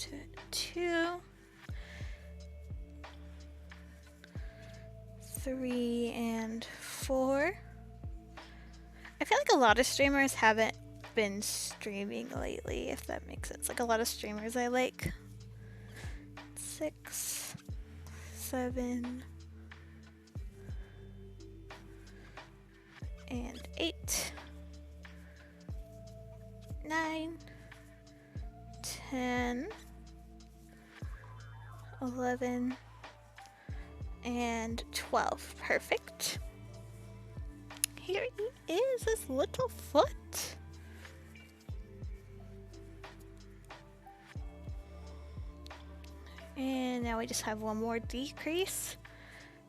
and 2, 3 and 4. I feel like a lot of streamers haven't been streaming lately, if that makes sense. Like a lot of streamers I like. 6, 7, and 8, 9, 10, 11, and 12. Perfect. Here he is, this little foot. And now we just have one more decrease.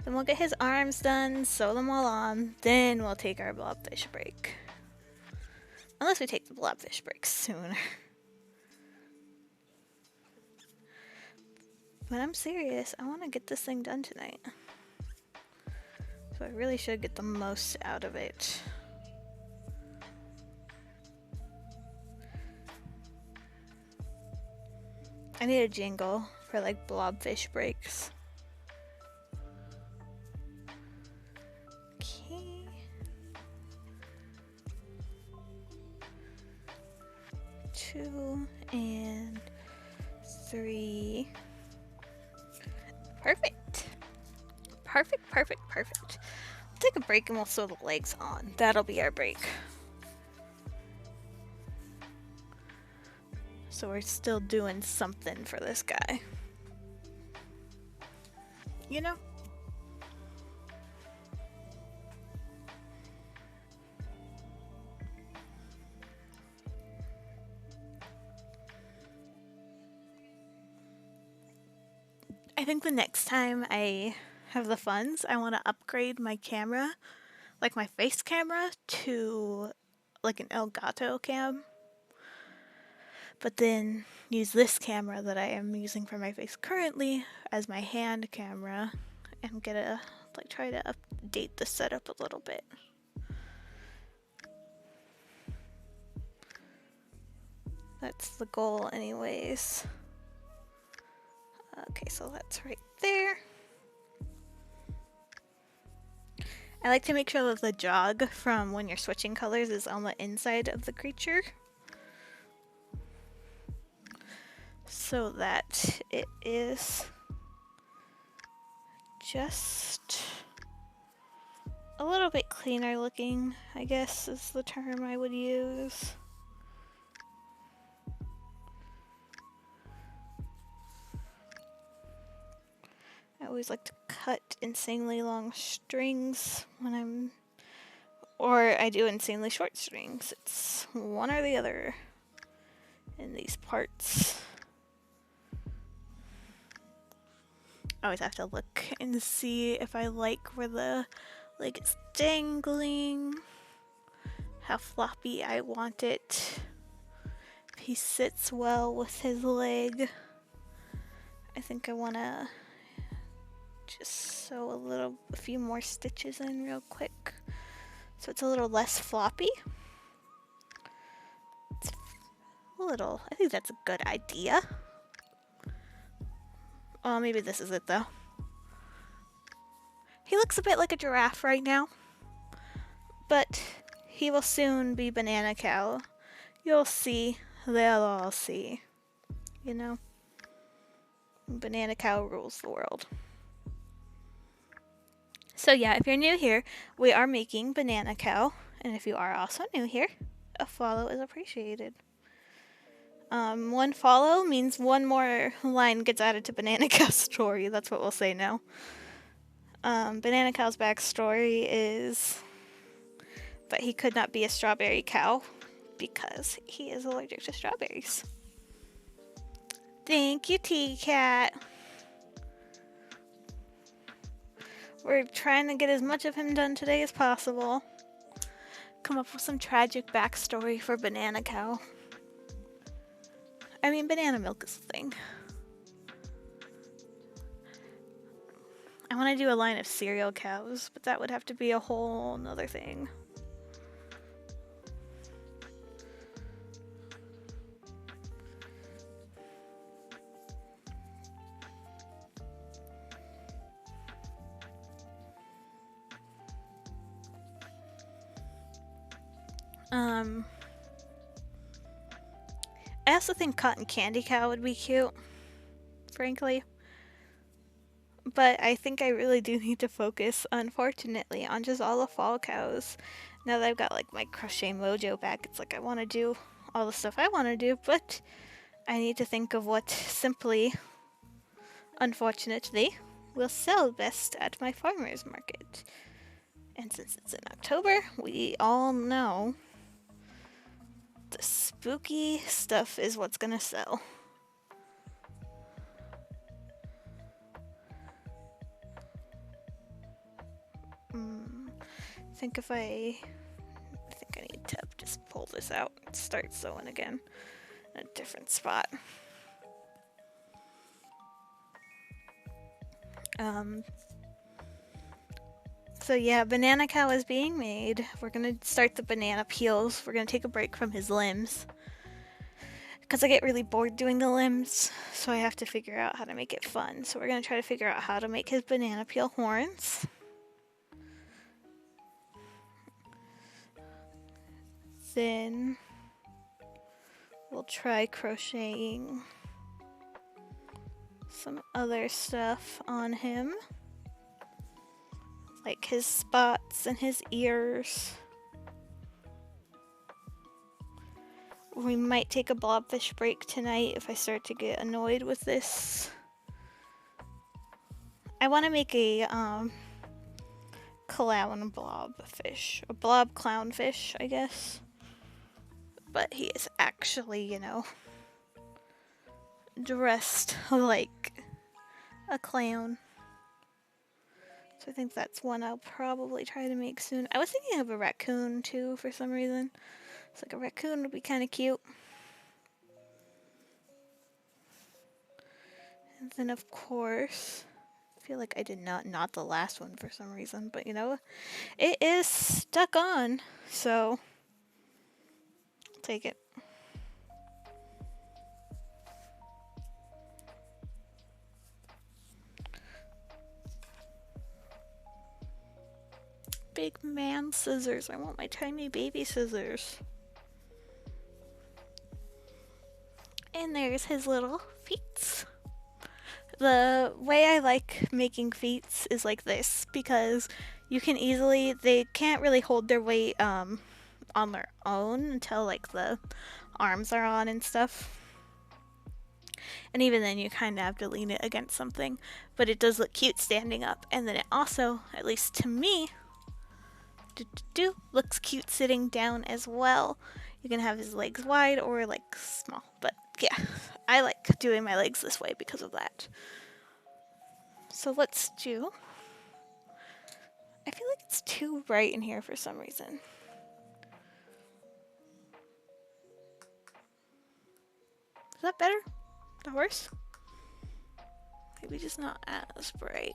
Then we'll get his arms done, sew them all on, then we'll take our blobfish break. Unless we take the blobfish break sooner. But I'm serious, I want to get this thing done tonight. So I really should get the most out of it. I need a jingle for like blobfish breaks. Okay. Two and 3. Perfect. Perfect, perfect, perfect. We'll take a break and we'll sew the legs on. That'll be our break. So we're still doing something for this guy. You know? I think the next time I have the funds, I want to upgrade my camera, like my face camera, to like an Elgato cam. But then use this camera that I am using for my face currently as my hand camera and try to update the setup a little bit. That's the goal anyways. Okay, so that's right there. I like to make sure that the jog from when you're switching colors is on the inside of the creature, so that it is just a little bit cleaner looking, I guess is the term I would use. I always like to cut insanely long strings when or I do insanely short strings. It's one or the other in these parts. I always have to look and see if I like where the leg is dangling, how floppy I want it, if he sits well with his leg. I think I want to just sew a few more stitches in real quick so it's a little less floppy. It's I think that's a good idea. Oh, maybe this is it though. He looks a bit like a giraffe right now, but he will soon be Banana Cow. You'll see, they'll all see, you know? Banana Cow rules the world. So yeah, if you're new here, we are making Banana Cow, and if you are also new here, a follow is appreciated. One follow means one more line gets added to Banana Cow's story. That's what we'll say now. Banana Cow's backstory is that he could not be a strawberry cow because he is allergic to strawberries. Thank you, T-Cat. We're trying to get as much of him done today as possible. Come up with some tragic backstory for Banana Cow. I mean, banana milk is a thing. I want to do a line of cereal cows, but that would have to be a whole nother thing. I also think cotton candy cow would be cute, frankly. But I think I really do need to focus, unfortunately, on just all the fall cows. Now that I've got like my crochet mojo back, it's like I want to do all the stuff I want to do, but I need to think of what simply, unfortunately, will sell best at my farmer's market. And since it's in October, we all know the spooky stuff is what's gonna sell. I think I need to just pull this out and start sewing again in a different spot. So yeah, banana cow is being made. We're gonna start the banana peels. We're gonna take a break from his limbs because I get really bored doing the limbs, so I have to figure out how to make it fun. So we're gonna try to figure out how to make his banana peel horns. Then we'll try crocheting some other stuff on him, like his spots and his ears. We might take a blobfish break tonight if I start to get annoyed with this. I want to make a clown blobfish, a blob clownfish, I guess. But he is actually, dressed like a clown. So I think that's one I'll probably try to make soon. I was thinking of a raccoon too for some reason. It's like a raccoon would be kind of cute. And then of course, I feel like I did not the last one for some reason, but it is stuck on, so I'll take it. Big man scissors. I want my tiny baby scissors. And there's his little feet. The way I like making feet is like this, because you can they can't really hold their weight on their own until like the arms are on and stuff. And even then you kind of have to lean it against something, but it does look cute standing up. And then it also, at least to me, looks cute sitting down as well. You can have his legs wide or like small, but yeah, I like doing my legs this way because of that. So let's do, I feel like it's too bright in here for some reason. Is that better? That worse? Maybe just not as bright.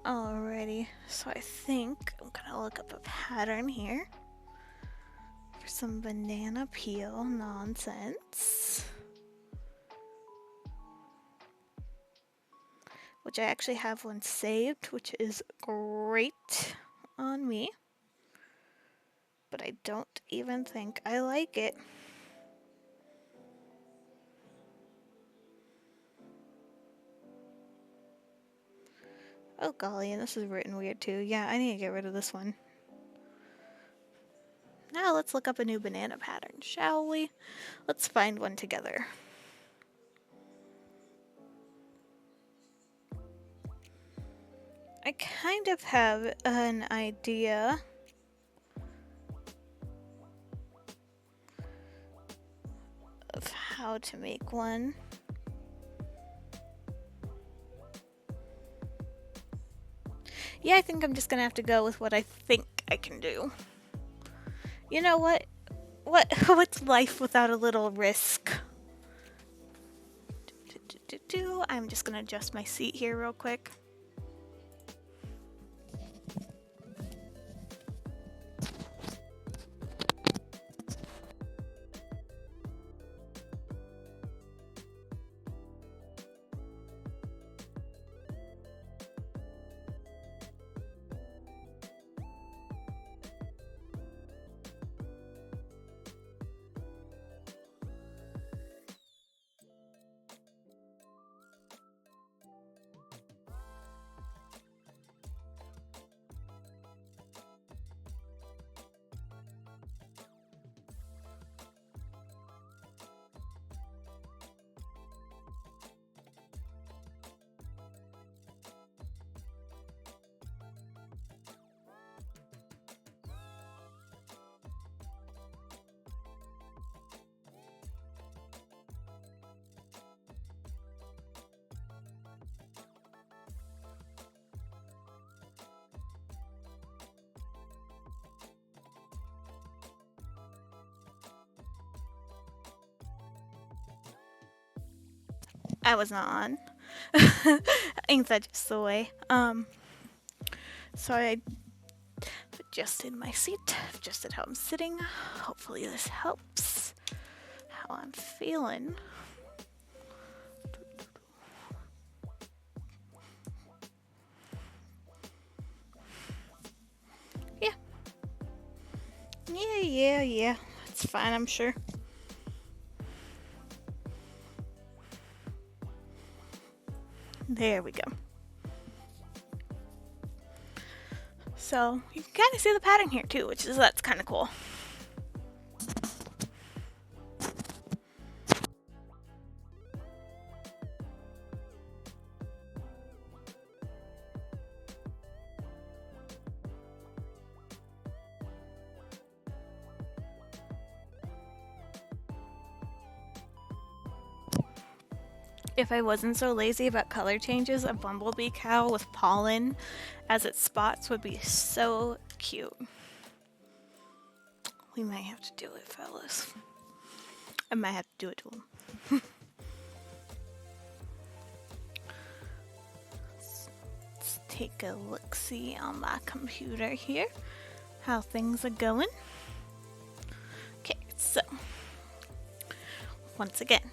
Alrighty, so I think I'm gonna look up a pattern here for some banana peel nonsense, which I actually have one saved, which is great on me, but I don't even think I like it. Oh golly, and this is written weird too. Yeah, I need to get rid of this one. Now let's look up a new banana pattern, shall we? Let's find one together. I kind of have an idea of how to make one. Yeah, I think I'm just gonna have to go with what I think I can do. You know what? What's life without a little risk? I'm just gonna adjust my seat here real quick. I was not on. Ain't that just the way? So I adjusted my seat, adjusted how I'm sitting. Hopefully this helps how I'm feeling. Yeah. Yeah. It's fine, I'm sure. There we go. So you can kind of see the pattern here too, that's kind of cool. If I wasn't so lazy about color changes, a bumblebee cow with pollen as its spots would be so cute. We might have to do it, fellas. I might have to do it to them. Let's take a look-see on my computer here, how things are going. Okay, so once again,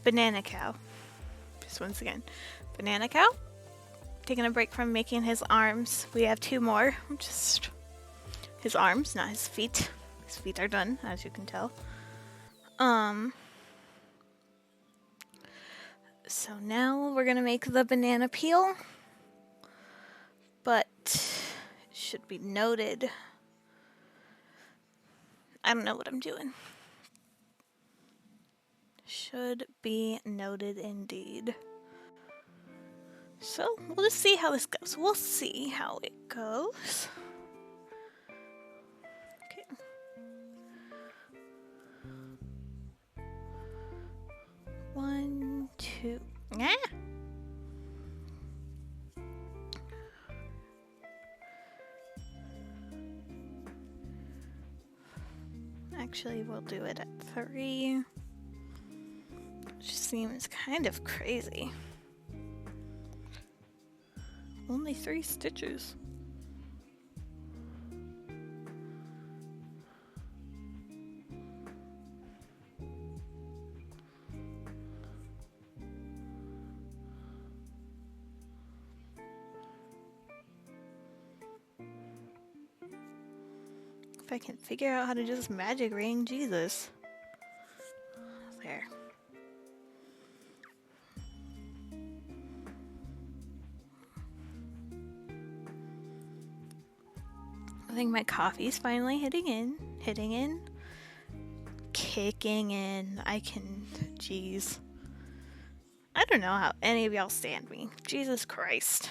banana cow. Just once again, banana cow. Taking a break from making his arms. We have 2 more. Just his arms, not his feet. His feet are done, as you can tell. So now we're gonna make the banana peel. But it should be noted. I don't know what I'm doing. Should be noted indeed. So we'll just see how this goes. We'll see how it goes. Okay. One, two. Ah! Actually, we'll do it at 3. Which seems kind of crazy. Only 3 stitches. If I can figure out how to just magic ring, Jesus. There. I think my coffee's finally hitting in, kicking in. Jeez. I don't know how any of y'all stand me. Jesus Christ.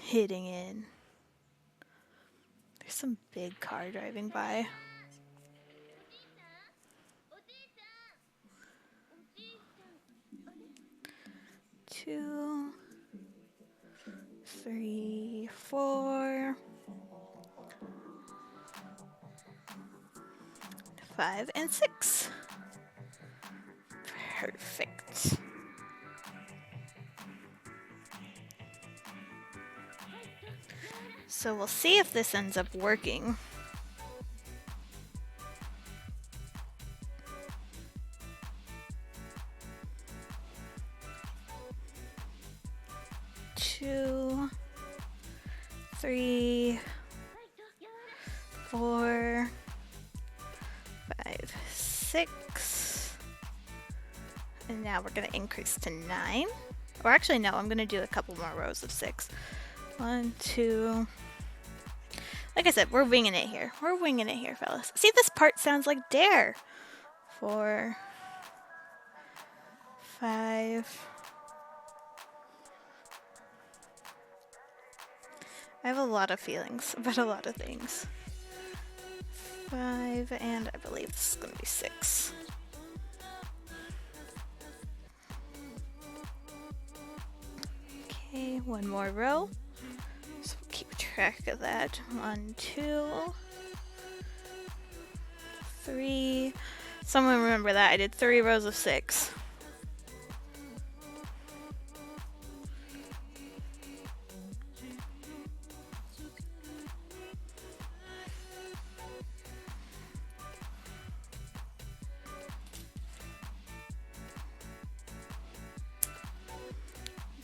Hitting in. There's some big car driving by. Two, 3, 4, 5, and 6. Perfect. So we'll see if this ends up working. Two, 3, 4, 5, 6. And now we're going to increase to 9. Or actually, no, I'm going to do a couple more rows of 6. 1, 2. Like I said, we're winging it here. We're winging it here, fellas. See, this part sounds like Dare. 4, 5. I have a lot of feelings about a lot of things. 5, and I believe this is going to be 6. Okay, 1 more row. So we'll keep track of that. 1, 2, 3. Someone remember that. I did 3 rows of 6.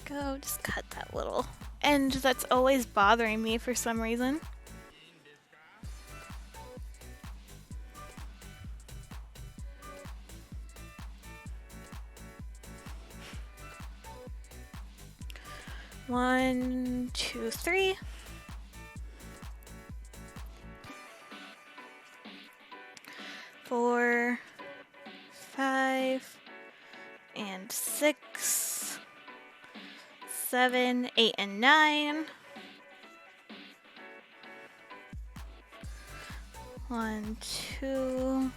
Go, just cut that little end that's always bothering me for some reason. One, two, three. 4, 5, and 6, 7, 8, and 9. 1, 2,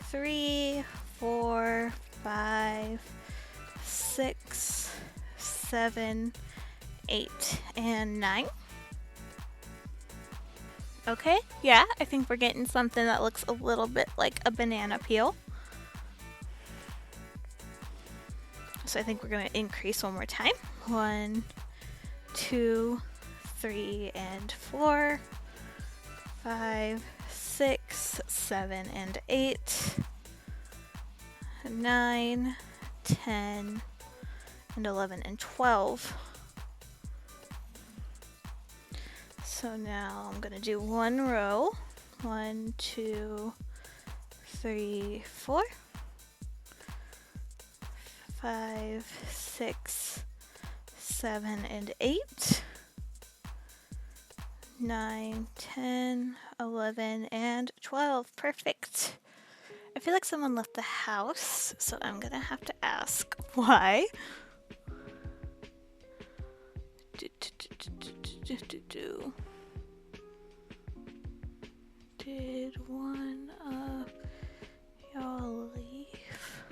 3, 4, 5, 6, 7, 8, and 9. Okay, yeah, I think we're getting something that looks a little bit like a banana peel. So I think we're going to increase one more time. 1, 2, 3, and 4, 5, 6, 7, and 8, 9, 10, and 11, and 12. So now I'm going to do 1 row. 1, 2, 3, 4, 5, 6, 7, and 8, 9, 10, 11, and 12. Perfect. I feel like someone left the house, so I'm gonna have to ask why. Did one of y'all leave?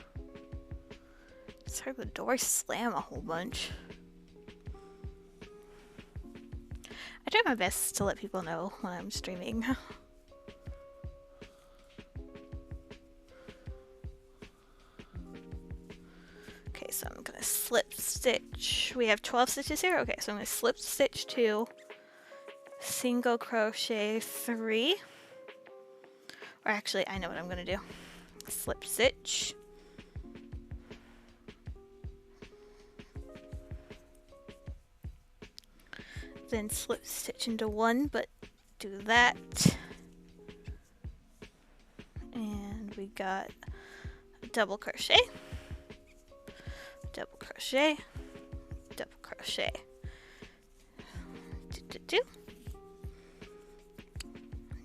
Just heard the door slam a whole bunch. I try my best to let people know when I'm streaming. Okay, so I'm gonna slip stitch. We have 12 stitches here. Okay, so I'm gonna slip stitch 2, single crochet 3. Or actually, I know what I'm gonna do. Slip stitch. Then slip stitch into 1, but do that. And we got a double crochet, double crochet, double crochet.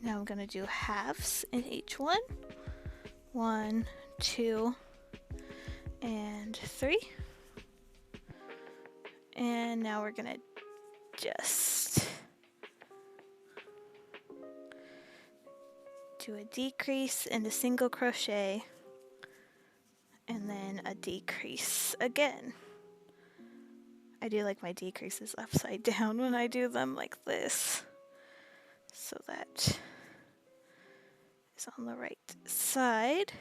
Now I'm gonna do halves in each one. 1, 2, and 3. And now we're gonna just do a decrease and a single crochet, and then a decrease again. I do like my decreases upside down when I do them like this, so that is on the right side.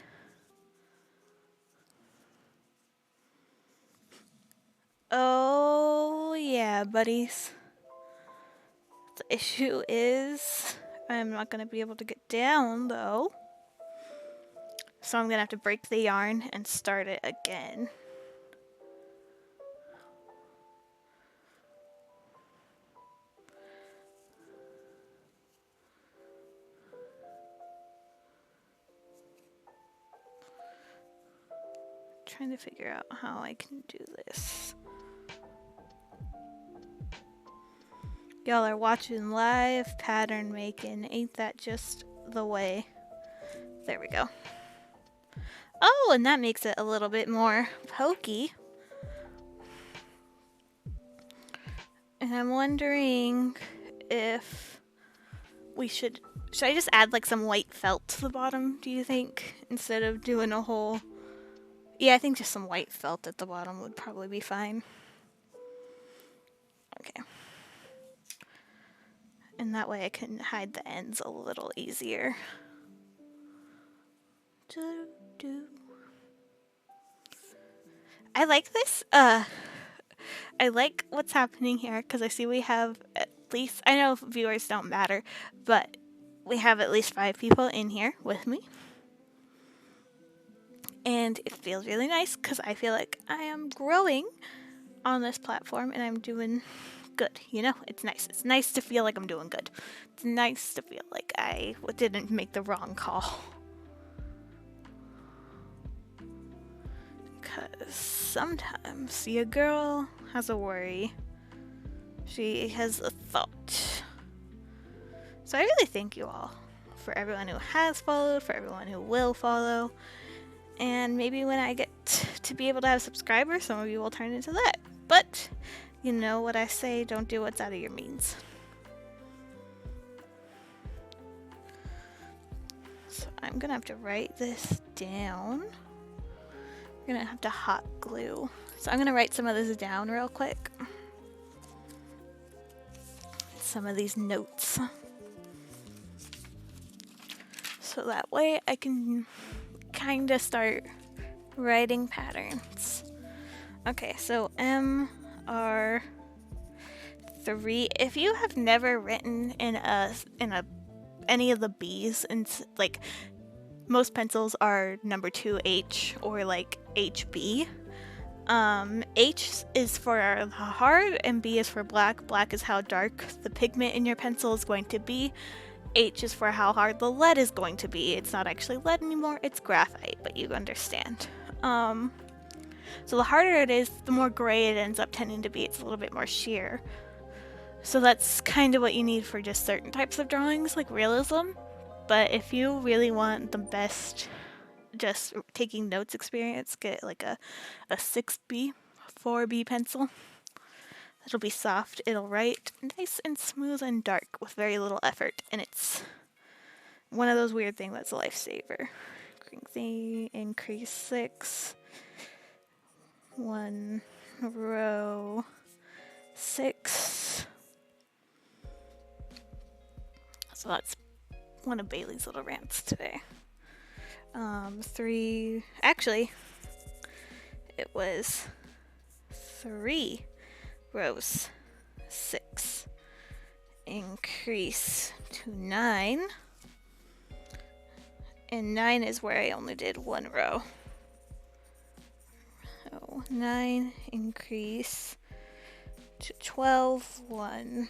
Oh yeah, buddies. The issue is I'm not going to be able to get down though. So I'm going to have to break the yarn and start it again. Trying to figure out how I can do this. Y'all are watching live pattern making. Ain't that just the way? There we go. Oh, and that makes it a little bit more pokey. And I'm wondering if we should I just add like some white felt to the bottom, do you think? Instead of doing a whole... Yeah, I think just some white felt at the bottom would probably be fine. Okay. And that way I can hide the ends a little easier. I like this. I like what's happening here because I see we have at least, I know viewers don't matter, but we have at least 5 people in here with me. And it feels really nice because I feel like I am growing on this platform and I'm doing good. You know, it's nice. It's nice to feel like I'm doing good. It's nice to feel like I didn't make the wrong call. Because sometimes your girl has a worry. She has a thought. So I really thank you all for everyone who has followed, for everyone who will follow. And maybe when I get to be able to have subscribers, some of you will turn into that. But you know what I say, don't do what's out of your means. So I'm gonna have to write this down. I'm gonna have to hot glue. So I'm gonna write some of this down real quick. Some of these notes. So that way I can kind of start writing patterns. Okay, so MR3. If you have never written in any of the B's, and like most pencils are number 2H or like HB. H is for hard and B is for black. Black is how dark the pigment in your pencil is going to be. H is for how hard the lead is going to be. It's not actually lead anymore, it's graphite, but you understand. So the harder it is, the more gray it ends up tending to be. It's a little bit more sheer. So that's kind of what you need for just certain types of drawings, like realism. But if you really want the best just taking notes experience, get like a 6B, 4B pencil. It'll be soft, it'll write nice and smooth and dark with very little effort, and it's one of those weird things that's a lifesaver. Increase 6, 1 row 6. So that's one of Bailey's little rants today. 3, actually, it was 3 rows 6. Increase to 9. And 9 is where I only did 1 row. So 9 increase to 12, 1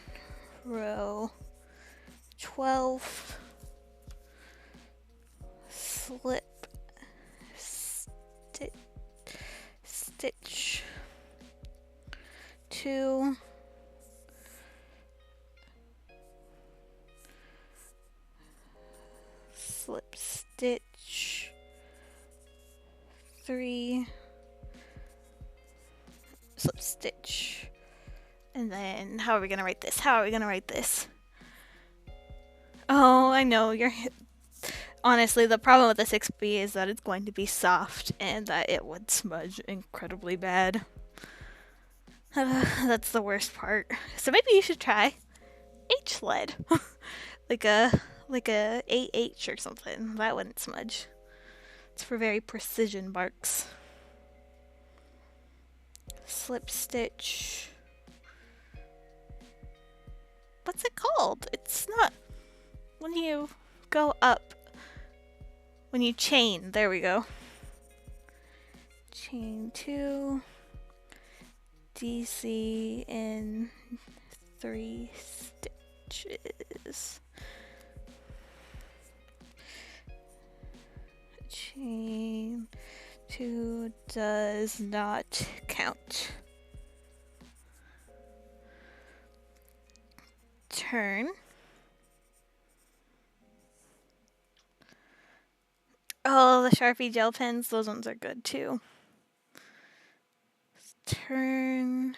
row 12, slip, stitch 2, slip stitch 3, slip stitch, and then how are we gonna write this? Oh, I know, honestly, the problem with the 6B is that it's going to be soft and that it would smudge incredibly bad. That's the worst part. So maybe you should try H lead. like a 8H or something. That wouldn't smudge. It's for very precision marks. Slip stitch. What's it called? It's not when you go up. When you chain. There we go. Chain 2. DC in 3 stitches. Chain 2 does not count. Turn. Oh, the Sharpie gel pens, those ones are good too. Turn.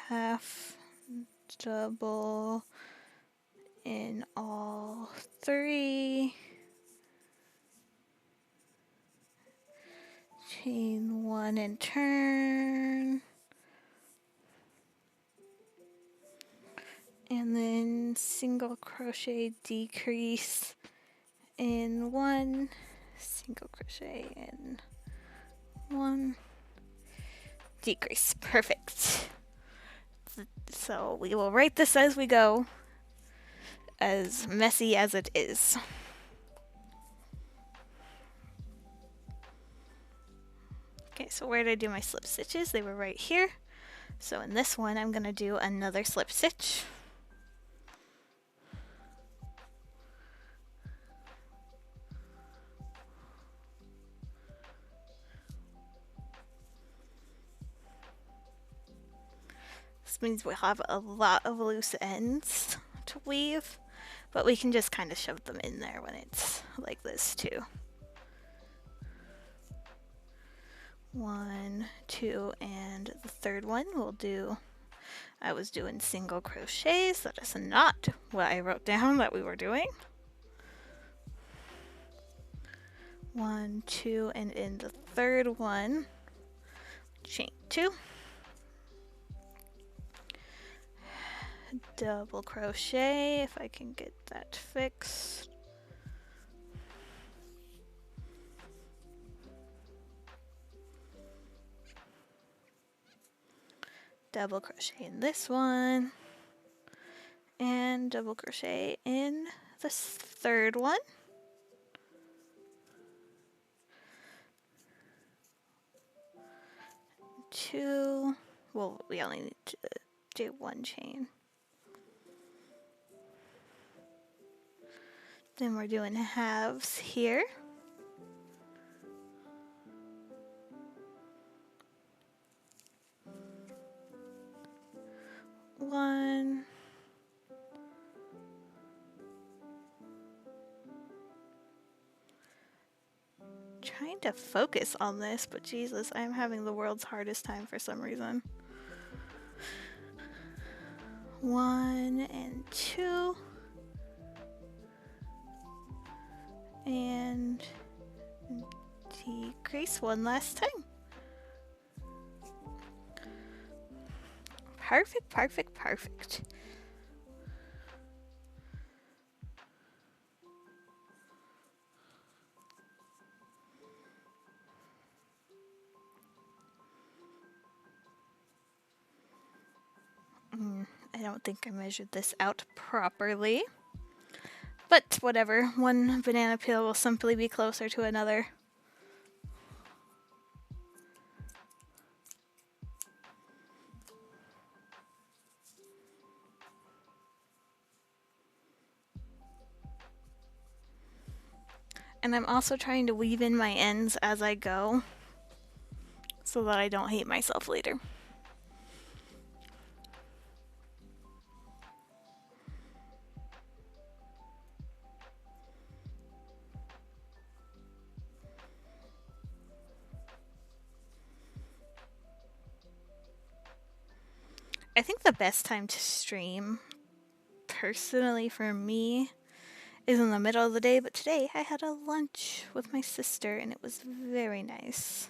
Half double in all 3. Chain 1 and turn. And then single crochet decrease in 1, single crochet in 1, decrease. Perfect. So we will write this as we go, as messy as it is. Okay, so where did I do my slip stitches? They were right here. So in this one, I'm going to do another slip stitch. This means we'll have a lot of loose ends to weave, but we can just kind of shove them in there when it's like this too. 1, 2, and the third one we'll do, I was doing single crochets. That is not what I wrote down that we were doing. 1, 2, and in the third one, chain 2. Double crochet if I can get that fixed. Double crochet in this one, and double crochet in this third one. Two, well, we only need to do 1 chain. Then we're doing halves here. 1, trying to focus on this, but Jesus, I'm having the world's hardest time for some reason. 1 and 2, and decrease 1 last time. Perfect, perfect, perfect. I don't think I measured this out properly, but whatever. One banana peel will simply be closer to another. And I'm also trying to weave in my ends as I go so that I don't hate myself later. I think the best time to stream, personally for me, is in the middle of the day, but today I had a lunch with my sister and it was very nice.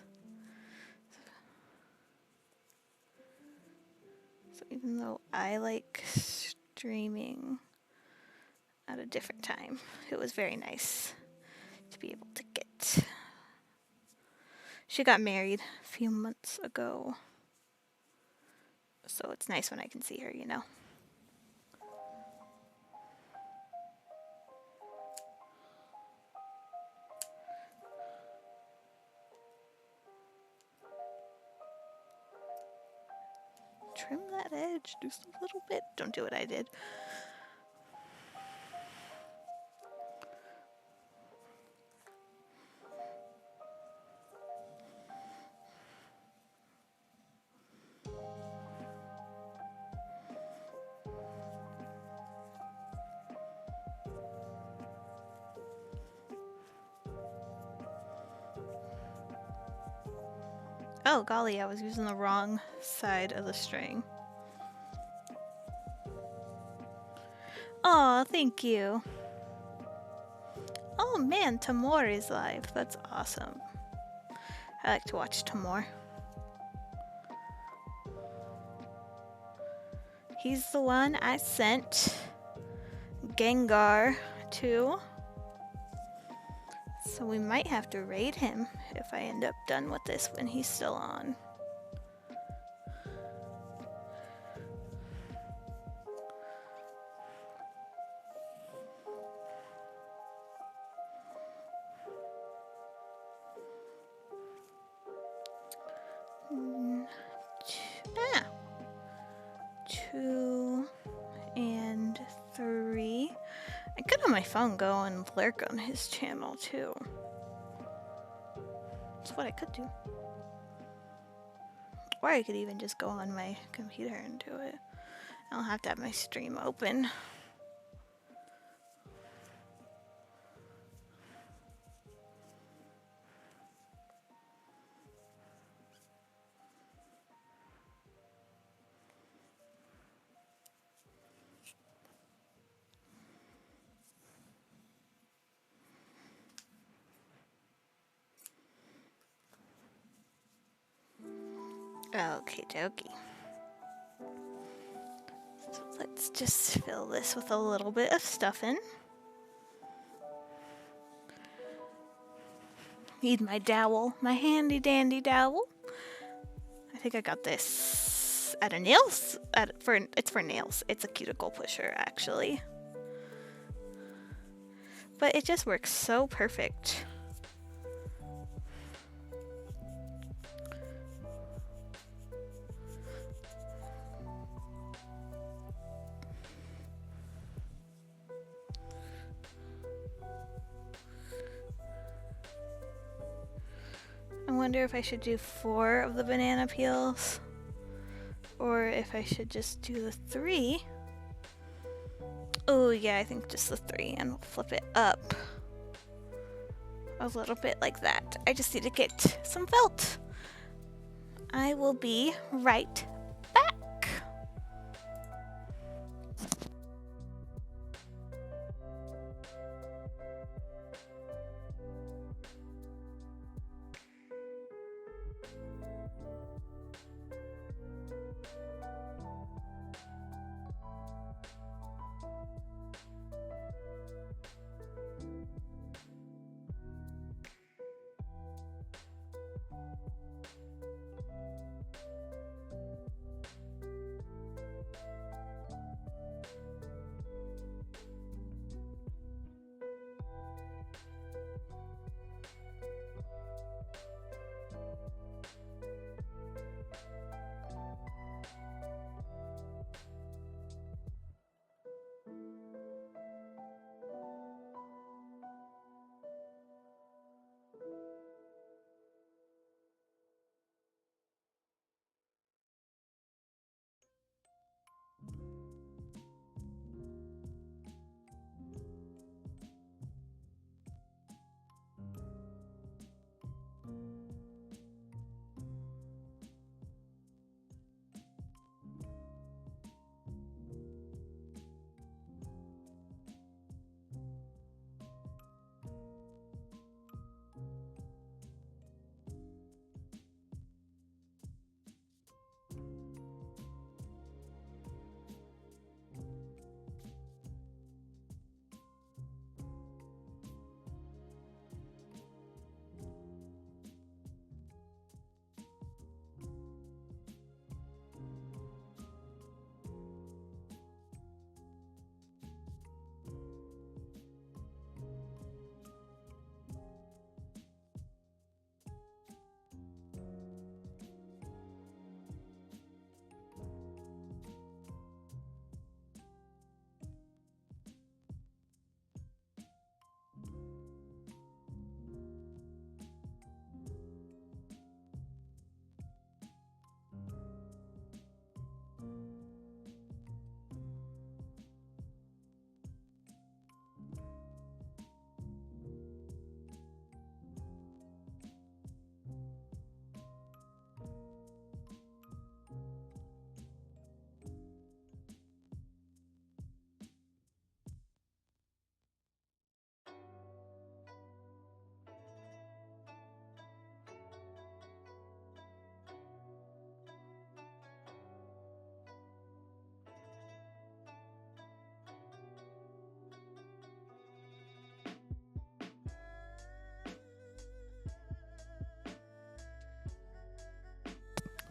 So even though I like streaming at a different time, it was very nice to be able to get. She got married a few months ago, so it's nice when I can see her, you know. Trim that edge just a little bit. Don't do what I did. Oh golly, I was using the wrong side of the string. Aw, thank you. Oh man, Tamor is live. That's awesome. I like to watch Tamor. He's the one I sent Gengar to So we might have to raid him if I end up done with this when he's still on. Ah, 2 and 3. I could on my phone go and lurk on his channel too. That's what I could do. Or I could even just go on my computer and do it. I don't have to have my stream open. Okay, dokey. So let's just fill this with a little bit of stuffing. Need my dowel, my handy dandy dowel. I think I got this at a nails. It's for nails. It's a cuticle pusher actually, but it just works so perfect. I wonder if I should do 4 of the banana peels, or if I should just do the 3. Oh yeah, I think just the 3, and we'll flip it up a little bit like that. I just need to get some felt. I will be right back.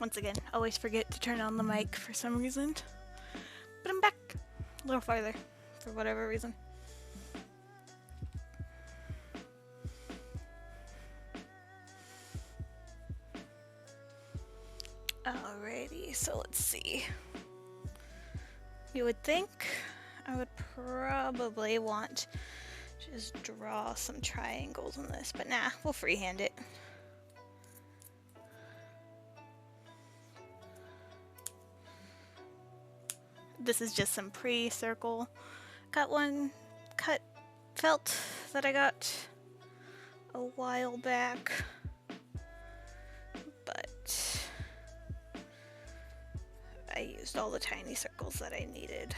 Once again, always forget to turn on the mic for some reason. But I'm back a little farther for whatever reason. Alrighty, so let's see. You would think I would probably want to just draw some triangles on this, but nah, we'll freehand it. This is just some pre-circle. Got one cut felt that I got a while back, but I used all the tiny circles that I needed.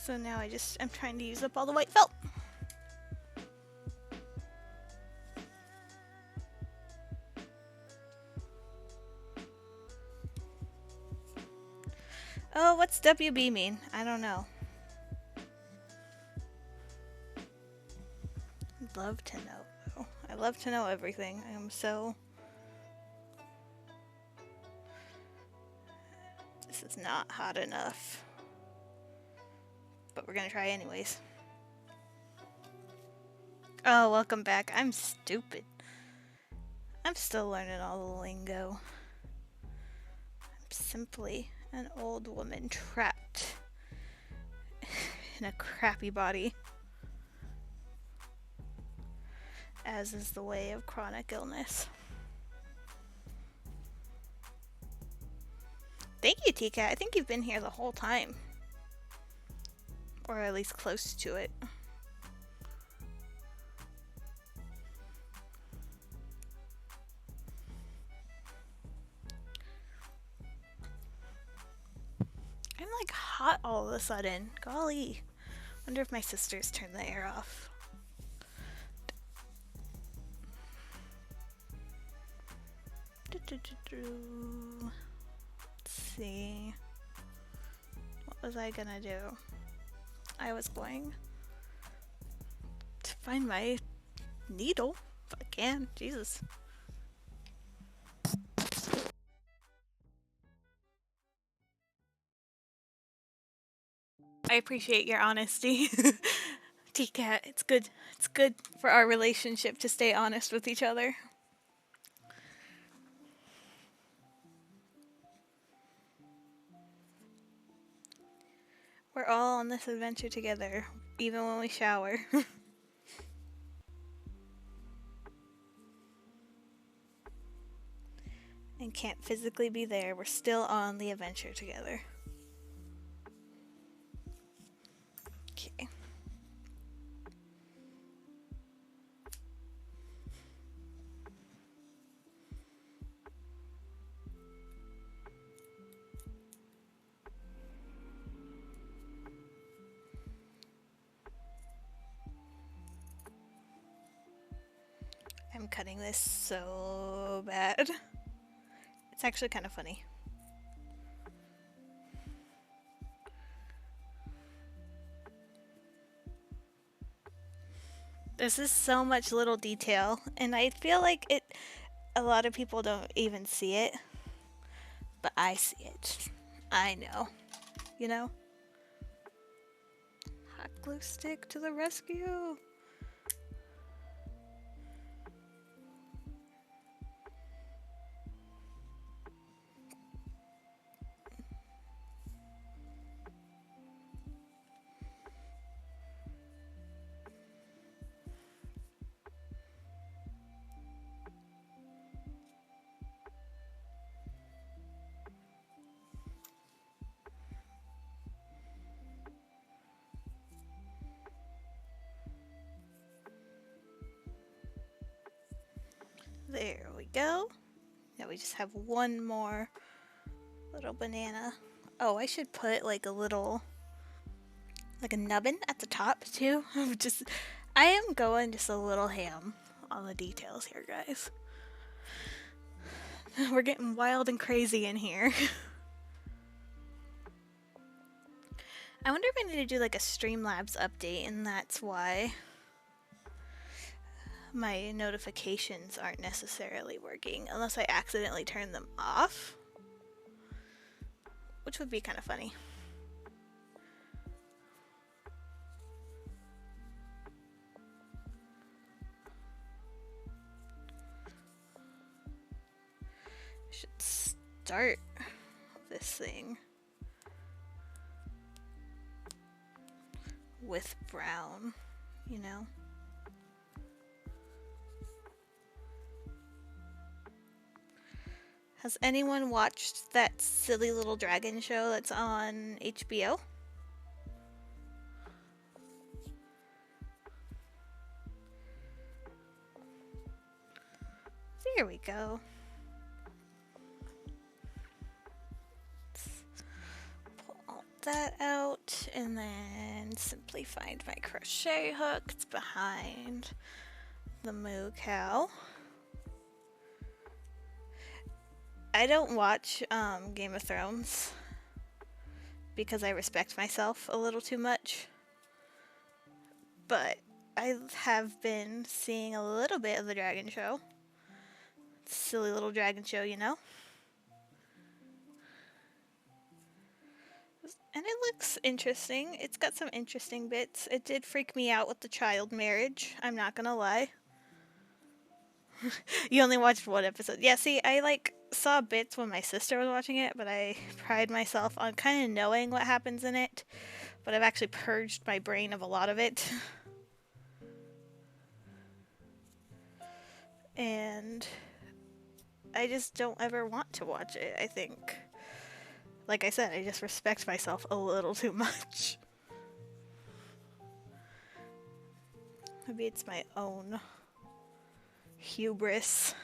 So now I'm trying to use up all the white felt. Oh, what's WB mean? I don't know. I'd love to know, though. I love to know everything. I am so... This is not hot enough. But we're gonna try anyways. Oh, welcome back. I'm stupid. I'm still learning all the lingo. I'm simply an old woman trapped in a crappy body. As is the way of chronic illness. Thank you, T-Cat. I think you've been here the whole time. Or at least close to it. I'm like hot all of a sudden. Golly. Wonder if my sisters turned the air off. Let's see. What was I gonna do? I was going to find my needle if I can. Jesus. I appreciate your honesty. T-Cat, it's good. It's good for our relationship to stay honest with each other. We're all on this adventure together, even when we shower. And can't physically be there, we're still on the adventure together. Okay. I'm cutting this so bad. It's actually kind of funny. This is so much little detail, and I feel like a lot of people don't even see it, but I see it. I know. You know? Hot glue stick to the rescue! There we go. Now we just have one more little banana. Oh, I should put like a little, like a nubbin at the top too. I am going just a little ham on the details here, guys. We're getting wild and crazy in here. I wonder if I need to do like a Streamlabs update, and that's why my notifications aren't necessarily working unless I accidentally turn them off, which would be kind of funny. I should start this thing with brown, you know? Has anyone watched that silly little dragon show that's on HBO? There we go. Let's pull all that out and then simply find my crochet hook. It's behind the moo cow. I don't watch Game of Thrones because I respect myself a little too much, but I have been seeing a little bit of the dragon show. Silly little dragon show, you know? And it looks interesting. It's got some interesting bits. It did freak me out with the child marriage, I'm not gonna lie. You only watched one episode. Yeah, see, I saw bits when my sister was watching it, but I pride myself on kind of knowing what happens in it. But I've actually purged my brain of a lot of it. And I just don't ever want to watch it, I think. Like I said, I just respect myself a little too much. Maybe it's my own hubris.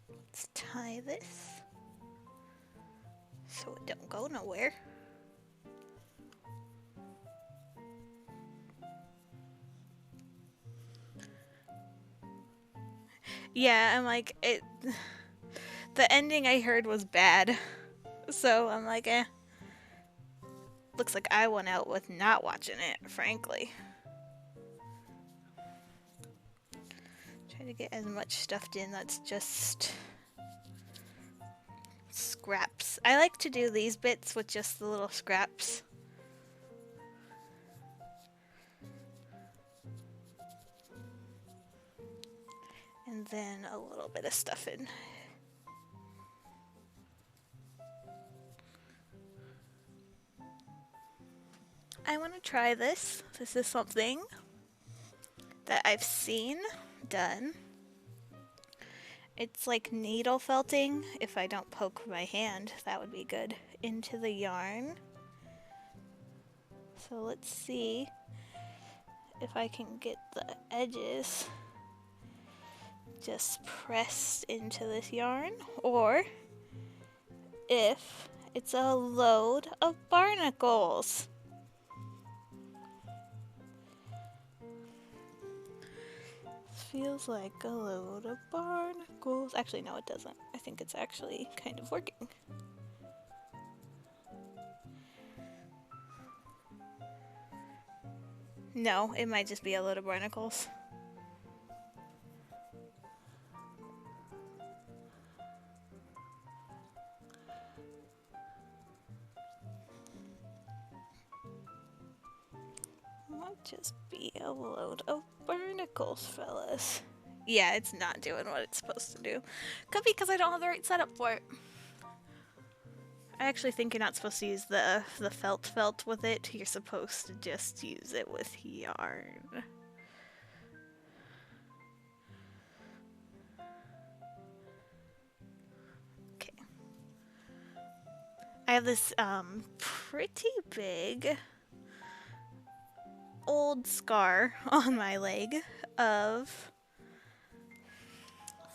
Let's tie this so it don't go nowhere. Yeah, I'm like, the ending I heard was bad. So I'm like, eh. Looks like I went out with not watching it, frankly. Try to get as much stuffed in that's just scraps. I like to do these bits with just the little scraps. And then a little bit of stuffing. I want to try this. This is something that I've seen done. It's like needle felting. If I don't poke my hand, that would be good. Into the yarn. So let's see if I can get the edges just pressed into this yarn, or if it's a load of barnacles. This feels like a load of barnacles. Actually, no, it doesn't. I think it's actually kind of working. No, it might just be a load of barnacles. Might just be a load of barnacles, fellas. Yeah, it's not doing what it's supposed to do. Could be because I don't have the right setup for it. I actually think you're not supposed to use the felt with it. You're supposed to just use it with yarn. Okay. I have this pretty big old scar on my leg of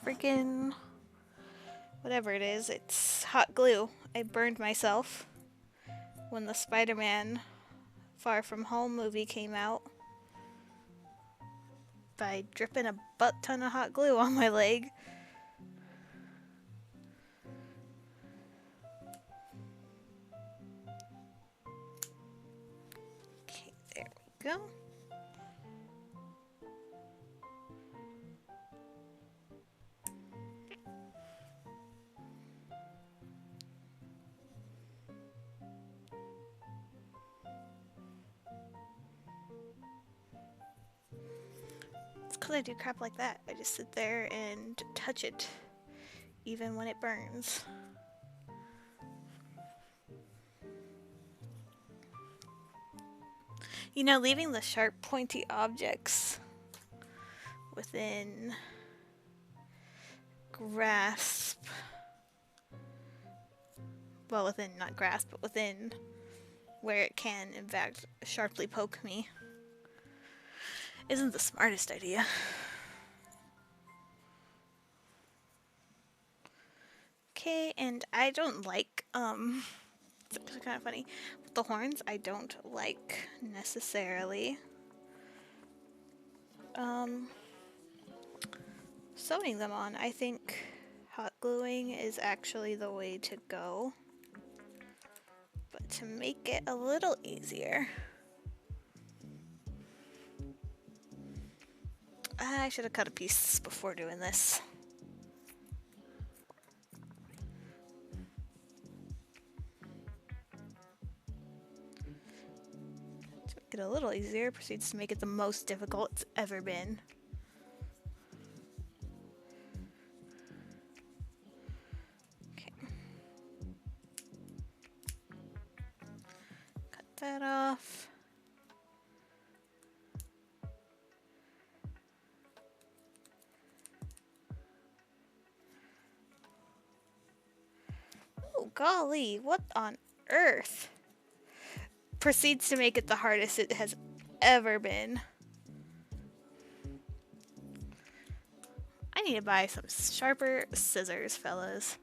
freaking whatever it is. It's hot glue. I burned myself when the Spider-Man Far From Home movie came out by dripping a butt ton of hot glue on my leg. Okay, there we go. It's because I do crap like that. I just sit there and touch it, even when it burns. You know, leaving the sharp, pointy objects within grasp, well, within, not grasp, but within where it can, in fact, sharply poke me, isn't the smartest idea. Okay, and I don't like, it's actually kind of funny, with the horns, I don't like necessarily, sewing them on. I think hot gluing is actually the way to go. But to make it a little easier, I should have cut a piece before doing this. To make it a little easier, proceeds to make it the most difficult it's ever been. Okay. Cut that off. Oh, golly, what on earth? Proceeds to make it the hardest it has ever been. I need to buy some sharper scissors, fellas.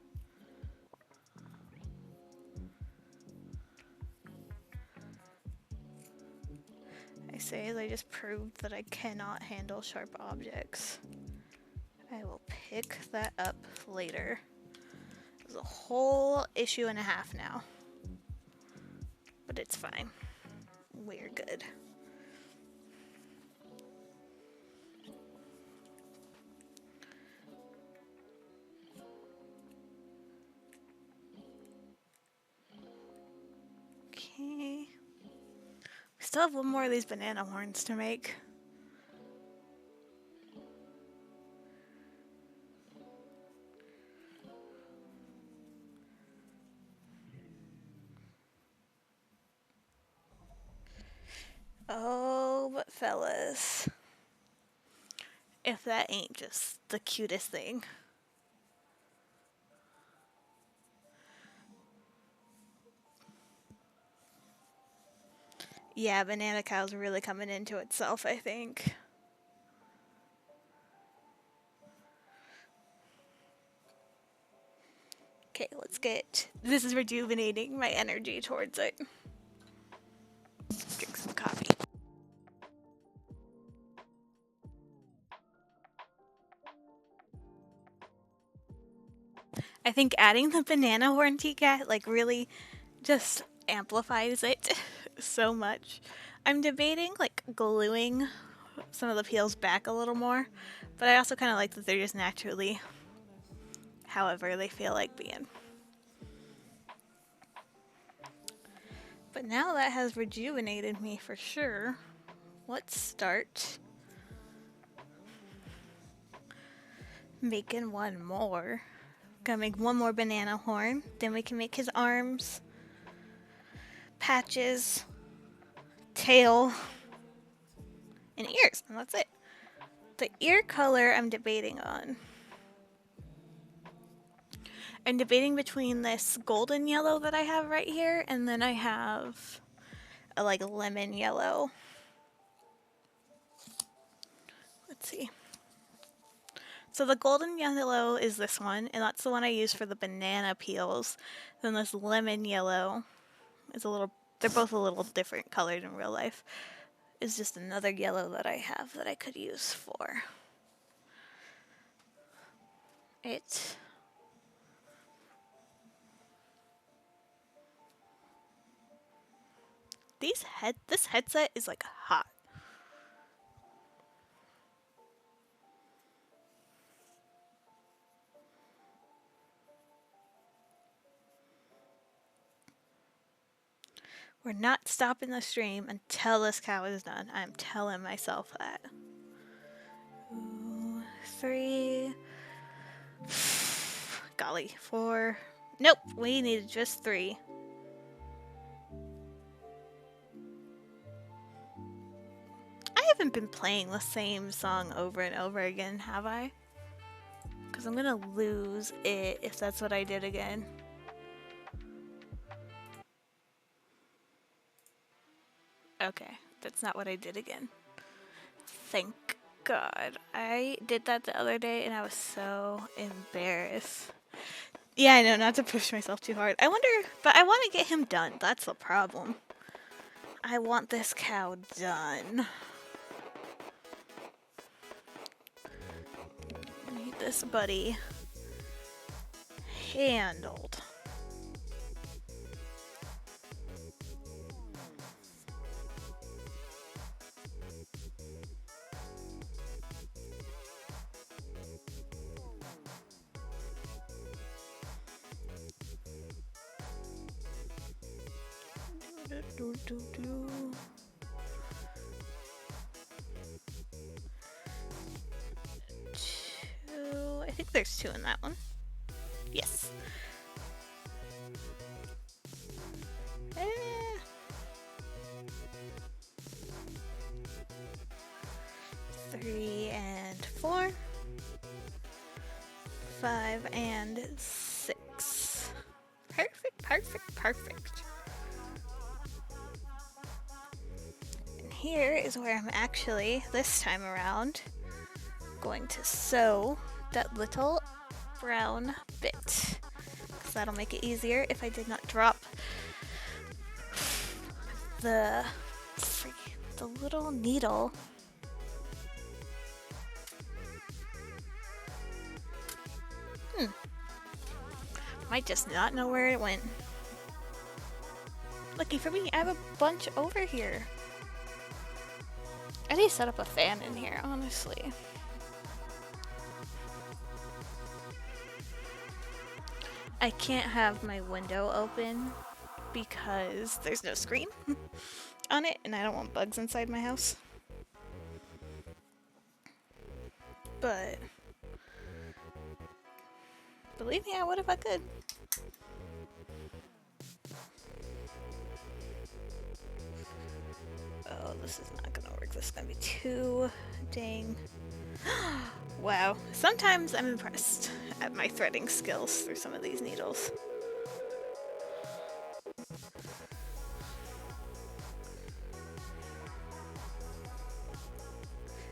I say as I just proved that I cannot handle sharp objects. I will pick that up later. It's a whole issue and a half now. But it's fine. We're good. Okay. We still have one more of these banana horns to make. Oh, but fellas, if that ain't just the cutest thing. Yeah, Banana Cow's really coming into itself, I think. Okay, let's get... This is rejuvenating my energy towards it. Let's drink some coffee. I think adding the banana horn cat like really just amplifies it so much. I'm debating like gluing some of the peels back a little more, but I also kind of like that they're just naturally however they feel like being. But now that has rejuvenated me for sure, let's start making one more. Gonna make one more banana horn, then we can make his arms, patches, tail, and ears, and that's it. The ear color I'm debating on. I'm debating between this golden yellow that I have right here, and then I have a like lemon yellow. Let's see. So the golden yellow is this one, and that's the one I use for the banana peels. Then this lemon yellow, It's a little, they're both a little different colored in real life. It's just another yellow that I have that I could use for it. This headset is like hot. We're not stopping the stream until this cow is done. I'm telling myself that. 2, 3. Golly, 4. Nope, we needed just 3. I haven't been playing the same song over and over again, have I? Because I'm gonna lose it if that's what I did again. Okay, that's not what I did again. Thank God. I did that the other day and I was so embarrassed. Yeah, I know, not to push myself too hard. I wonder, but I want to get him done. That's the problem. I want this cow done. Need this buddy handled. I think there's 2 in that one. Yes. 3 and 4. 5 and 6. Perfect, perfect, perfect. And here is where I'm actually, this time around, going to sew that little brown bit. Because that'll make it easier if I did not drop the little needle. Might just not know where it went. Lucky for me, I have a bunch over here. I need to set up a fan in here, honestly. I can't have my window open because there's no screen on it and I don't want bugs inside my house. But believe me, I would if I could. Oh, this is not gonna work. This is gonna be too dang. Wow. Sometimes I'm impressed at my threading skills through some of these needles.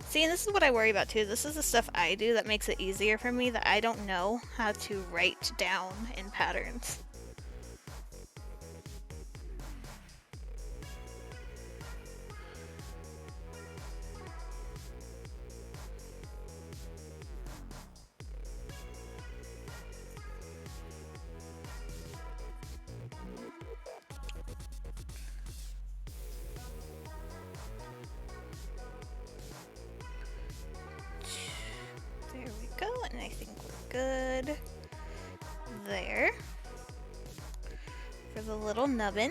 See, and this is what I worry about too. This is the stuff I do that makes it easier for me that I don't know how to write down in patterns. And I think we're good there for the little nubbin.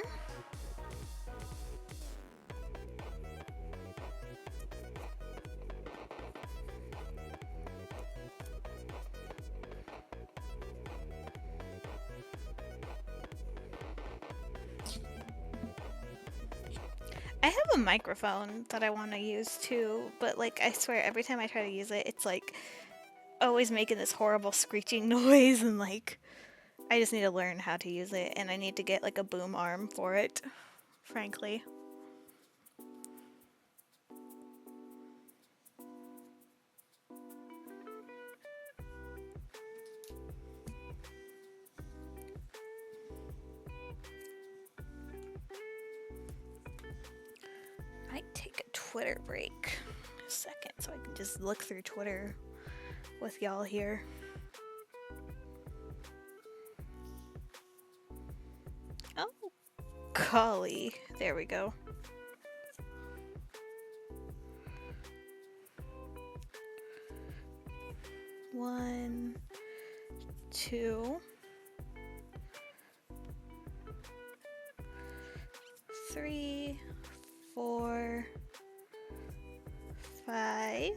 I have a microphone that I want to use too, but like I swear every time I try to use it, it's like always making this horrible screeching noise, and like I just need to learn how to use it, and I need to get like a boom arm for it, frankly. Twitter break. A second, so I can just look through Twitter with y'all here. Oh, golly. There we go. One, two, three, 4, 5,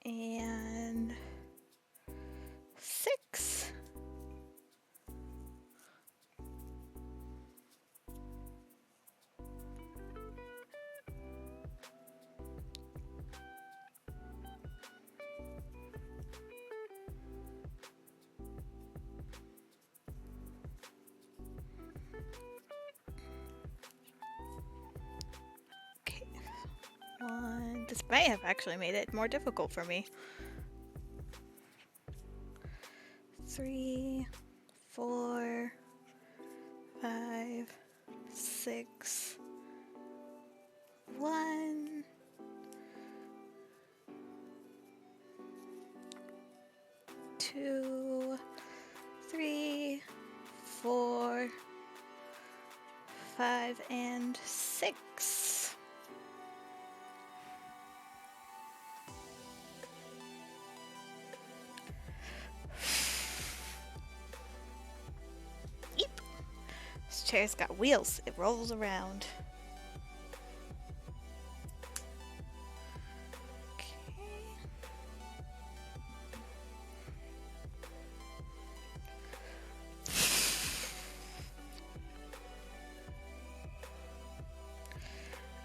and 6. Okay. 1. This may have actually made it more difficult for me. 3, 4, 5, 6, 1. 2, 3, 4, 5, and 6. Eep. This chair's got wheels. It rolls around.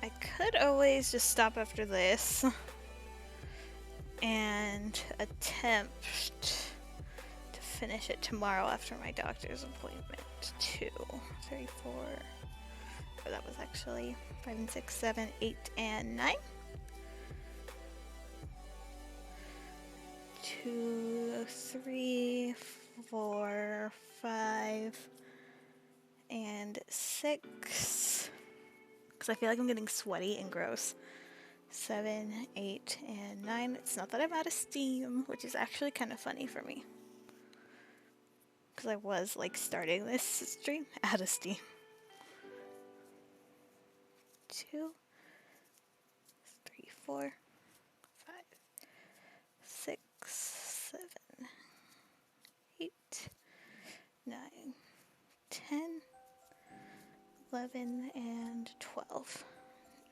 I could always just stop after this and attempt to finish it tomorrow after my doctor's appointment. 2, 3, 4. Oh, that was actually 5 and 6, 7, 8, and 9. 2, 3, 4, 5, and 6. Because I feel like I'm getting sweaty and gross. 7, 8, and 9. It's not that I'm out of steam, which is actually kind of funny for me. Because I was like starting this stream out of steam. 2, 3, 4, 5, 6, 7, 8, 9, 10, 11, and 12.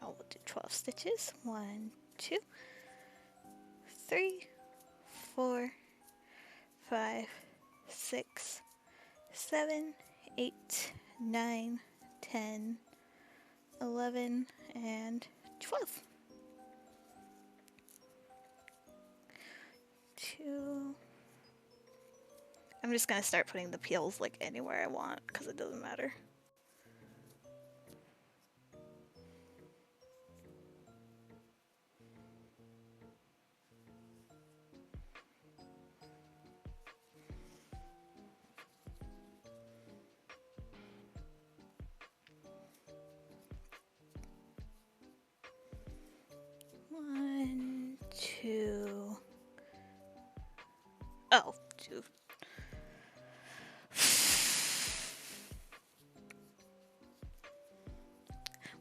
Now we'll do 12 stitches. 1, 2, 3, 4, 5, 6, 7, 8, 9, 10, 11, and 12. 2. I'm just gonna start putting the peels like anywhere I want because it doesn't matter. One, 2. Oh, 2.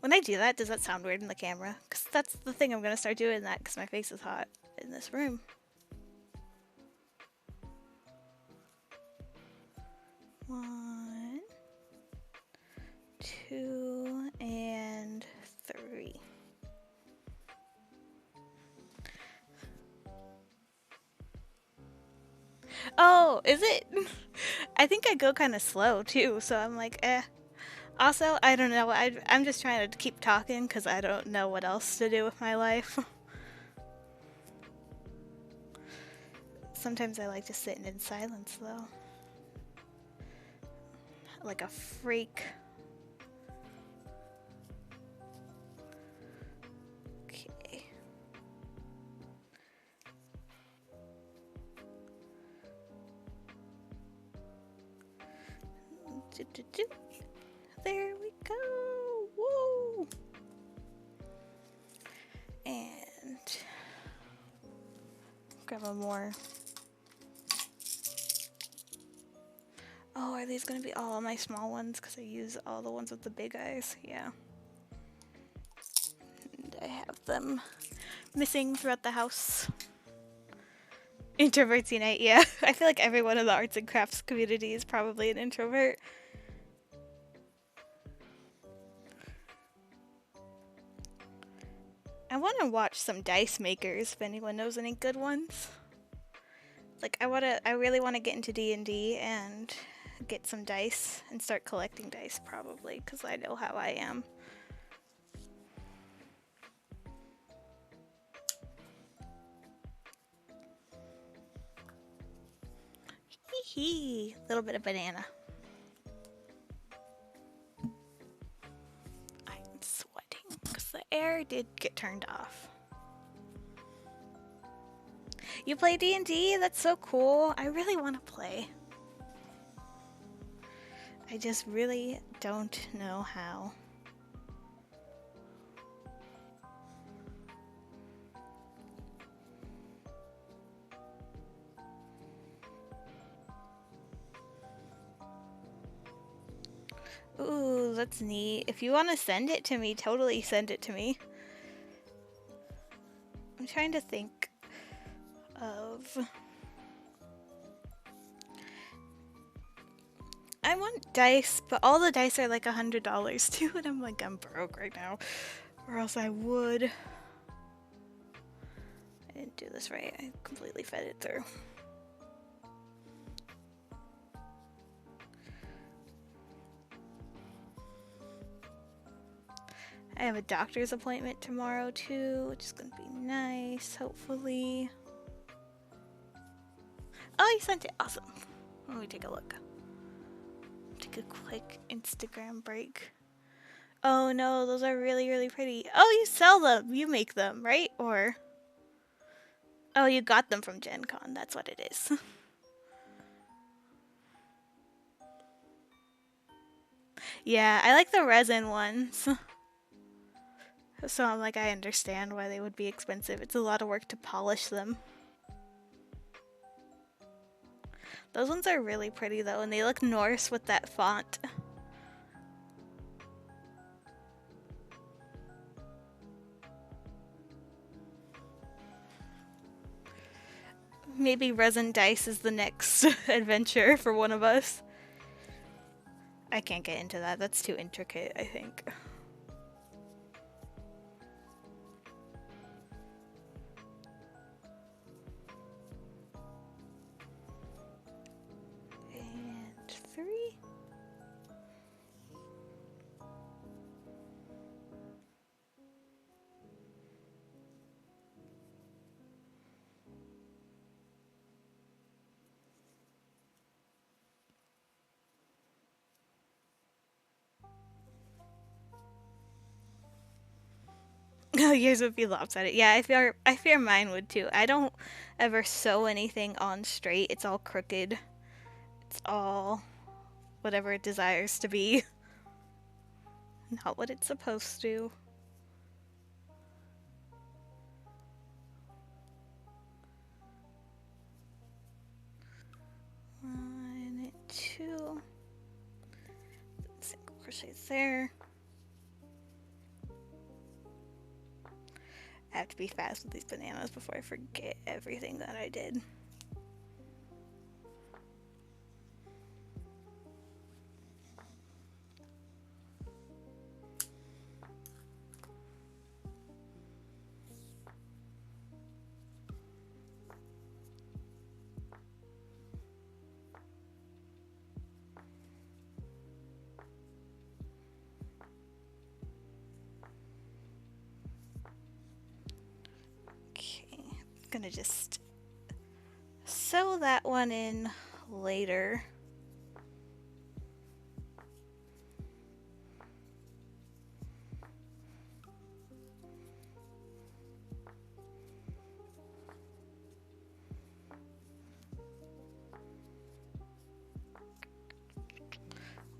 When I do that, does that sound weird in the camera? Because that's the thing, I'm gonna start doing that because my face is hot in this room. 1, 2, and 3. Oh, is it? I think I go kind of slow too, so I'm like, eh. Also, I don't know. I'm just trying to keep talking because I don't know what else to do with my life. Sometimes I like just sitting in silence, though. Like a freak. Okay. There we go. Woo! And grab one more. Oh, are these gonna be all my small ones? Because I use all the ones with the big eyes. Yeah. And I have them missing throughout the house. Introverts unite, yeah. I feel like everyone in the arts and crafts community is probably an introvert. I want to watch some dice makers if anyone knows any good ones. Like I really want to get into D&D and get some dice and start collecting dice probably because I know how I am. Hee, little bit of banana. I'm sweating because the air did get turned off. You play D&D? That's so cool. I really want to play. I just really don't know how. Ooh, that's neat. If you want to send it to me, totally send it to me. I'm trying to think of... I want dice, but all the dice are like $100 too, and I'm like, I'm broke right now. Or else I would. I didn't do this right. I completely fed it through. I have a doctor's appointment tomorrow too, which is gonna be nice, hopefully. Oh, you sent it. Awesome. Let me take a look. Take a quick Instagram break. Oh no, those are really, really pretty. Oh, you sell them. You make them, right? Or... Oh, you got them from Gen Con. That's what it is. Yeah, I like the resin ones. So I'm like, I understand why they would be expensive. It's a lot of work to polish them. Those ones are really pretty though, and they look Norse with that font. Maybe resin dice is the next adventure for one of us. I can't get into that. That's too intricate, I think. And 3. Oh, yours would be lopsided. Yeah, I fear mine would too. I don't ever sew anything on straight. It's all crooked. It's all whatever it desires to be. Not what it's supposed to. One, 2. Single crochets there. I have to be fast with these bananas before I forget everything that I did. Gonna just sew that one in later.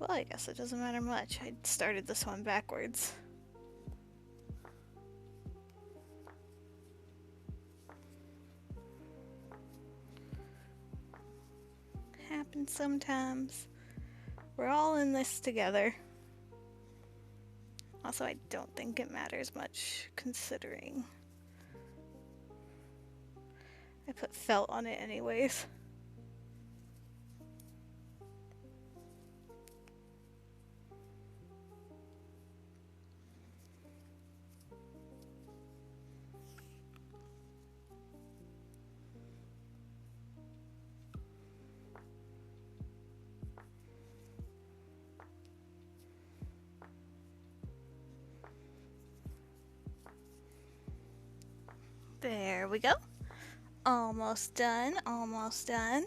Well, I guess it doesn't matter much. I started this one backwards. Happens sometimes. We're all in this together. Also, I don't think it matters much considering I put felt on it anyways. There we go. Almost done, almost done.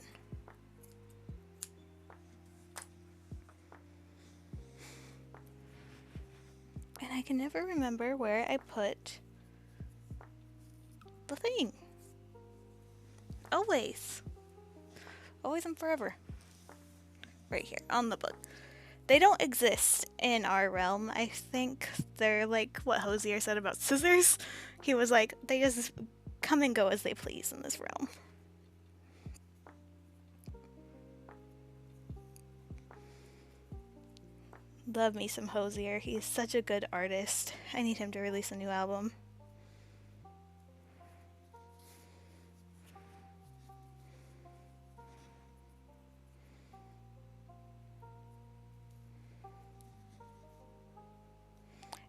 And I can never remember where I put the thing. Always. Always and forever. Right here, on the book. They don't exist in our realm. I think they're like what Hosier said about scissors. He was like, they just come and go as they please in this realm. Love me some Hosier. He's such a good artist. I need him to release a new album.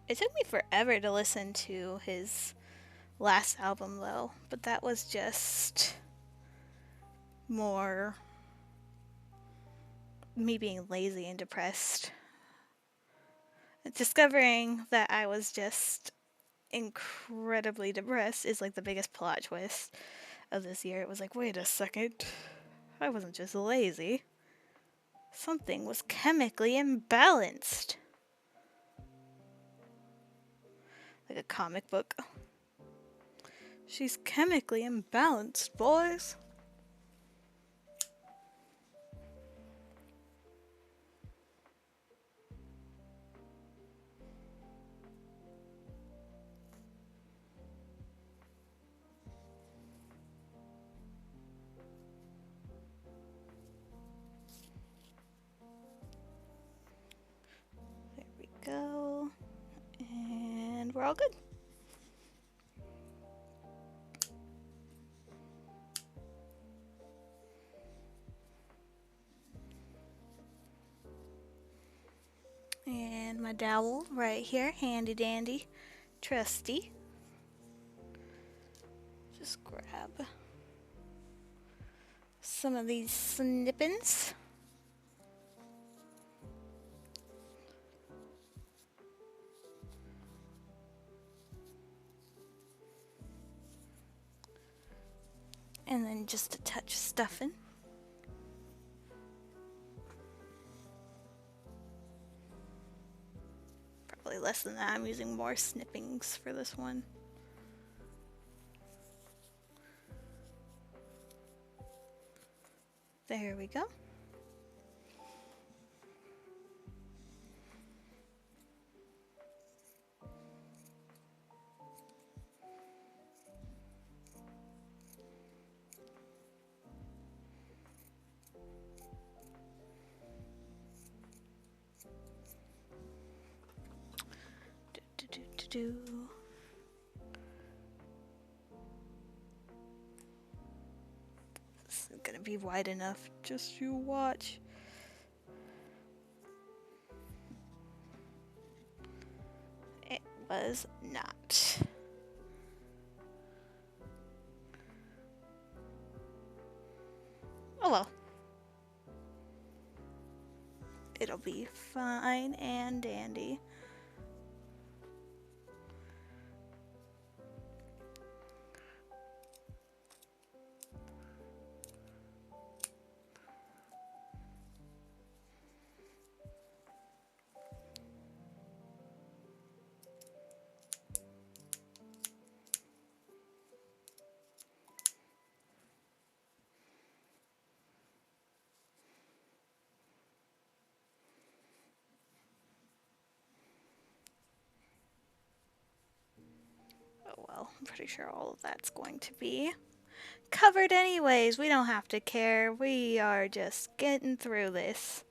It took me forever to listen to his last album though, but that was just more me being lazy and depressed. Discovering that I was just incredibly depressed is like the biggest plot twist of this year. It was like, wait a second, I wasn't just lazy. Something was chemically imbalanced. Like a comic book. She's chemically imbalanced, boys. There we go. And we're all good. And my dowel right here, handy dandy, trusty. Just grab some of these snippins. And then just a touch of stuffing. Probably less than that. I'm using more snippings for this one. There we go. This isn't gonna be wide enough. Just you watch. It was not. Oh well. It'll be fine and dandy. I'm pretty sure all of that's going to be covered anyways. We don't have to care. We are just getting through this.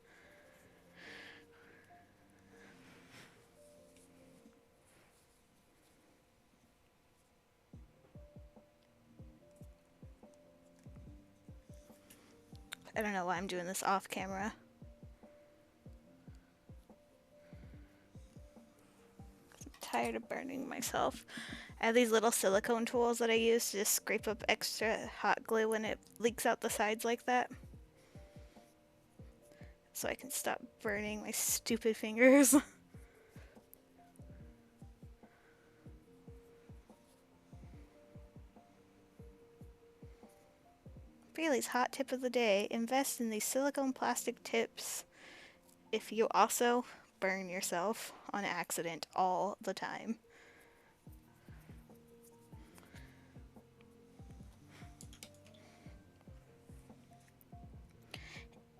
I don't know why I'm doing this off camera. I'm tired of burning myself. I have these little silicone tools that I use to just scrape up extra hot glue when it leaks out the sides like that. So I can stop burning my stupid fingers. Bailey's hot tip of the day: invest in these silicone plastic tips if you also burn yourself on accident all the time.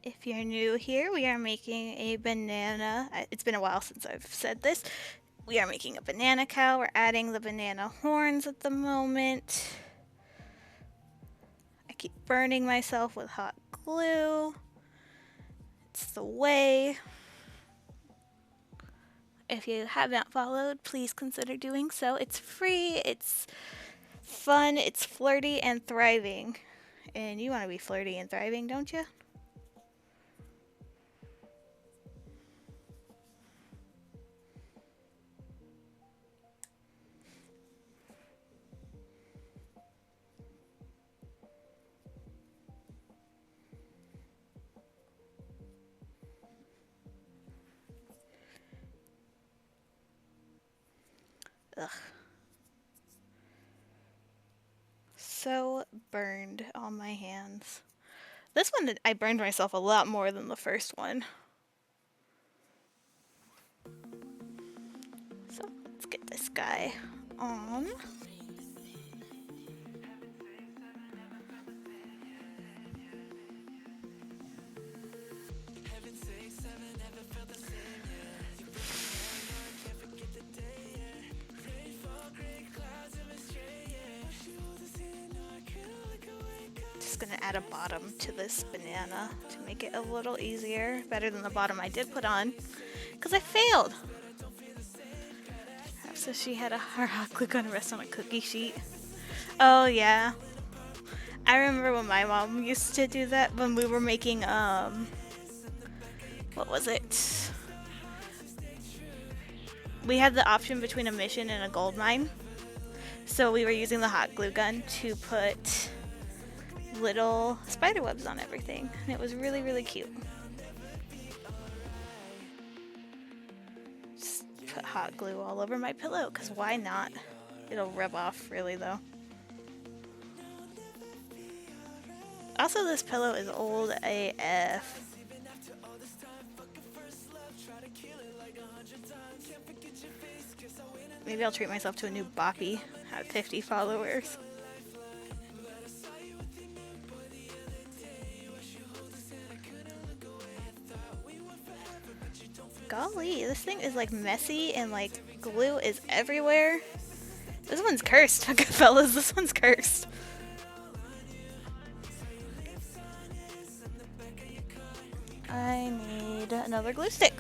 If you're new here, we are making a banana. It's been a while since I've said this. We are making a banana cow. We're adding the banana horns at the moment. I keep burning myself with hot glue. It's the way. If you have not followed, please consider doing so. It's free, it's fun, it's flirty and thriving. And you want to be flirty and thriving, don't you? Ugh. So burned on my hands. This one, I burned myself a lot more than the first one. So let's get this guy on. Just gonna add a bottom to this banana to make it a little easier, better than the bottom I did put on, because I failed. So she had her hot glue gun rest on a cookie sheet. Oh yeah, I remember when my mom used to do that when we were making what was it? We had the option between a mission and a gold mine. So we were using the hot glue gun to put little spider webs on everything. And it was really, really cute. Just put hot glue all over my pillow, because why not? It'll rub off really though. Also, this pillow is old AF. Maybe I'll treat myself to a new boppy at 50 followers. Golly, this thing is like messy and like glue is everywhere. This one's cursed, okay, fellas, this one's cursed. I need another glue stick.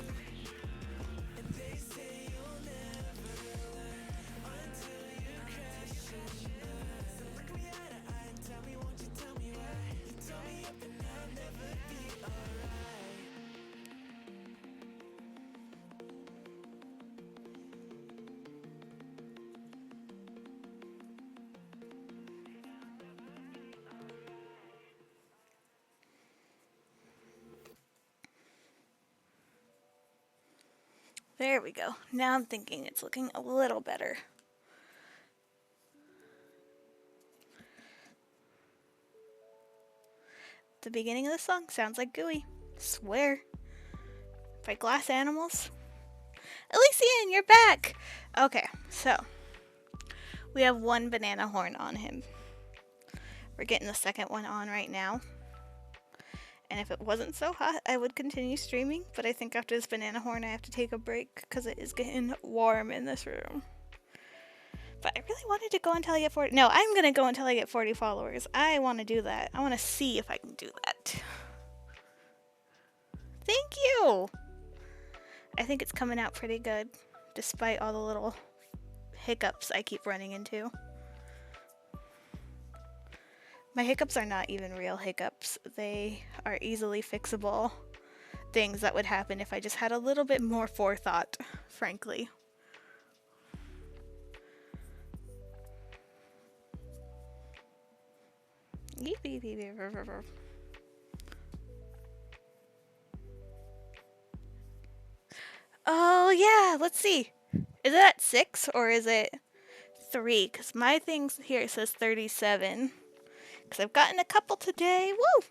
There we go. Now I'm thinking it's looking a little better. The beginning of the song sounds like Gooey. Swear. By Glass Animals. Elysian, you're back! Okay, so we have one banana horn on him. We're getting the second one on right now. And if it wasn't so hot, I would continue streaming. But I think after this banana horn, I have to take a break because it is getting warm in this room. But I really wanted to go until I get 40. No, I'm going to go until I get 40 followers. I want to do that. I want to see if I can do that. Thank you! I think it's coming out pretty good, despite all the little hiccups I keep running into. My hiccups are not even real hiccups. They are easily fixable things that would happen if I just had a little bit more forethought, frankly. Oh yeah, let's see. Is it at 6 or is it 3? Because my thing here says 37. Because I've gotten a couple today. Woo!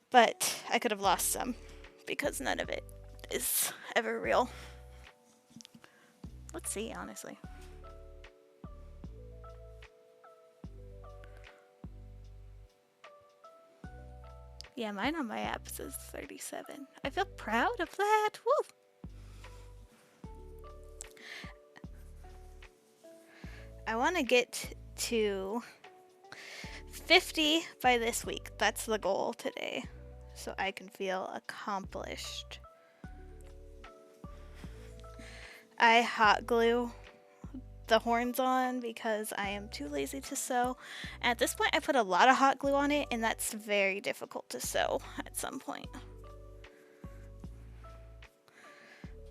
But I could have lost some because none of it is ever real. Let's see, honestly. Yeah, mine on my app says 37. I feel proud of that. Woo! I want to get to 50 by this week. That's the goal today. So I can feel accomplished. I hot glue the horns on because I am too lazy to sew. At this point, I put a lot of hot glue on it, and that's very difficult to sew at some point.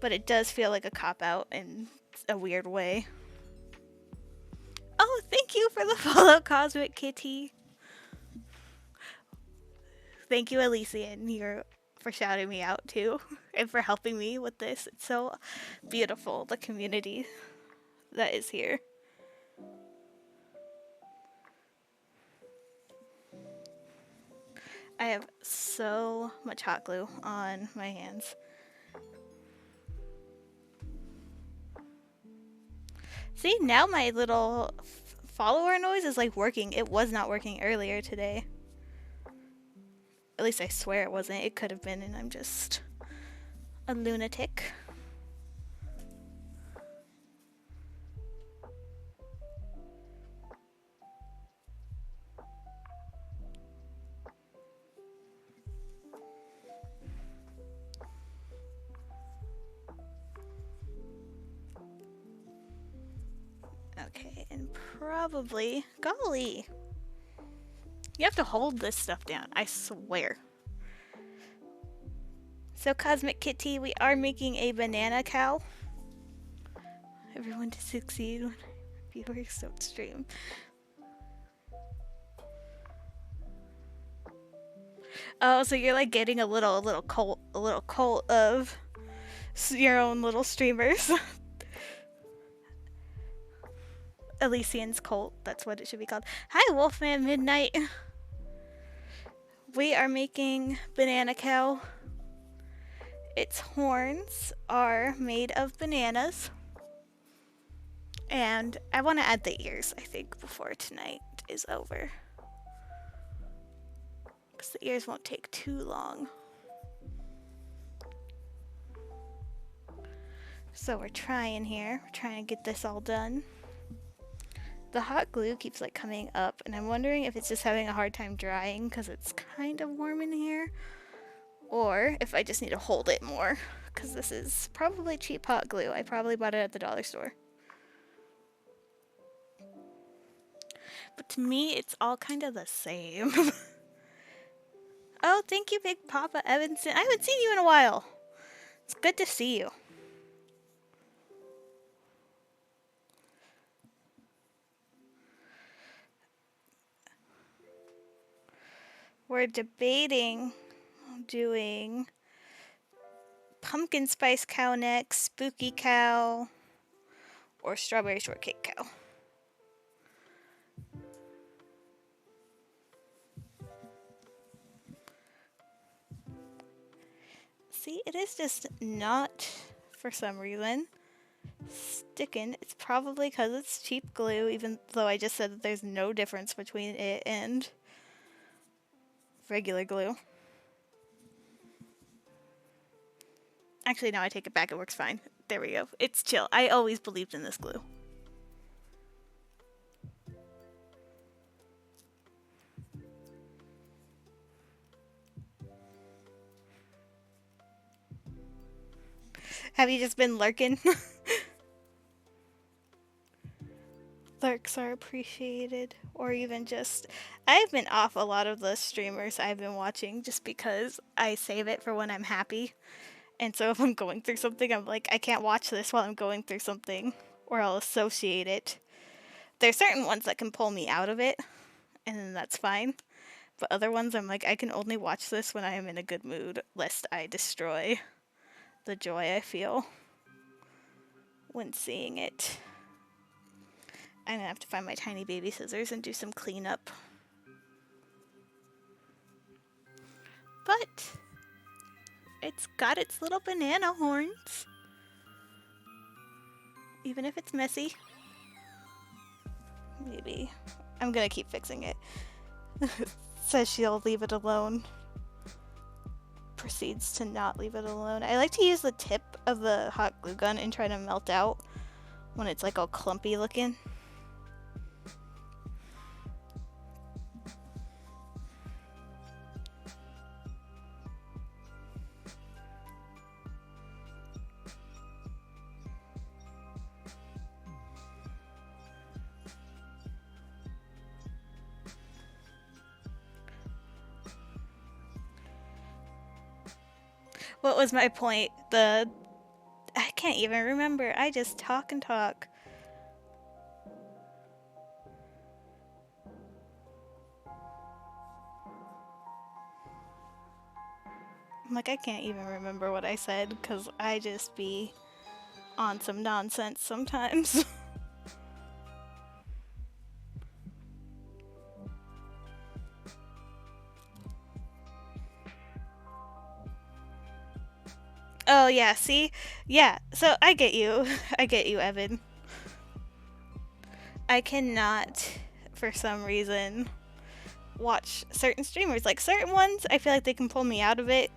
But it does feel like a cop-out in a weird way. Oh, thank you for the follow, Cosmic Kitty. Thank you, Elysian, for shouting me out too, and for helping me with this. It's so beautiful, the community that is here. I have so much hot glue on my hands. See, now my little follower noise is like working. It was not working earlier today. At least I swear it wasn't. It could have been, and I'm just a lunatic. Okay, and probably, golly, you have to hold this stuff down, I swear. So Cosmic Kitty, we are making a banana cow. Everyone to succeed when viewers don't stream. Oh, so you're like getting a little cult of your own little streamers. Elysian's cult, that's what it should be called. Hi, Wolfman Midnight. We are making banana cow. Its horns are made of bananas. And I want to add the ears, I think, before tonight is over. Because the ears won't take too long. So we're trying here. We're trying to get this all done. The hot glue keeps like coming up, and I'm wondering if it's just having a hard time drying because it's kind of warm in here, or if I just need to hold it more because this is probably cheap hot glue. I probably bought it at the dollar store. But to me, it's all kind of the same. Oh, thank you, Big Papa Evanson. I haven't seen you in a while. It's good to see you. We're debating doing pumpkin spice cow next, spooky cow, or strawberry shortcake cow. See, it is just not, for some reason, sticking. It's probably because it's cheap glue, even though I just said that there's no difference between it and regular glue. Actually, no, I take it back. It works fine. There we go. It's chill. I always believed in this glue. Have you just been lurking? Lurks are appreciated. Or even just... I've been off a lot of the streamers I've been watching just because I save it for when I'm happy. And so if I'm going through something, I'm like, I can't watch this while I'm going through something. Or I'll associate it. There's certain ones that can pull me out of it. And then that's fine. But other ones, I'm like, I can only watch this when I am in a good mood, lest I destroy the joy I feel when seeing it. I'm gonna have to find my tiny baby scissors and do some cleanup. But it's got its little banana horns. Even if it's messy. Maybe. I'm gonna keep fixing it. Says she'll leave it alone. Proceeds to not leave it alone. I like to use the tip of the hot glue gun and try to melt out when it's like all clumpy looking. What was my point? I can't even remember. I just talk and talk. I'm like, I can't even remember what I said because I just be on some nonsense sometimes. Oh, yeah, see? Yeah, so I get you. I get you, Evan. I cannot, for some reason, watch certain streamers. Like, certain ones, I feel like they can pull me out of it.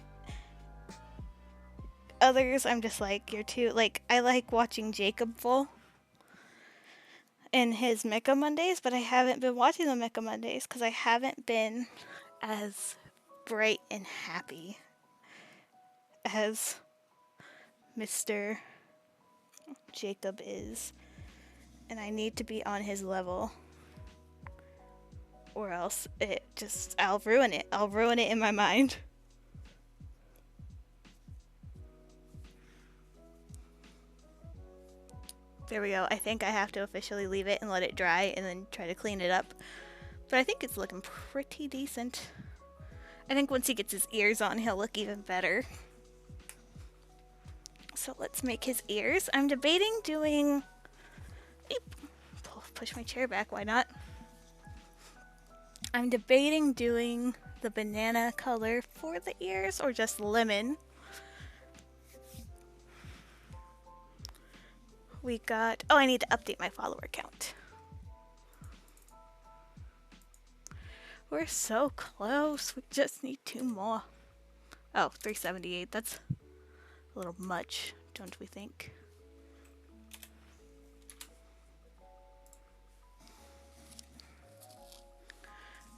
Others, I'm just like, you're too... Like, I like watching Jacob full in his Mecha Mondays, but I haven't been watching the Mecha Mondays because I haven't been as bright and happy as Mr. Jacob is. And I need to be on his level. Or else I'll ruin it. I'll ruin it in my mind. There we go. I think I have to officially leave it and let it dry and then try to clean it up. But I think it's looking pretty decent. I think once he gets his ears on, he'll look even better. So let's make his ears. I'm debating doing... Push my chair back, why not? I'm debating doing the banana color for the ears or just lemon. We got... Oh, I need to update my follower count. We're so close. We just need 2 more. Oh, 378. That's a little much, don't we think?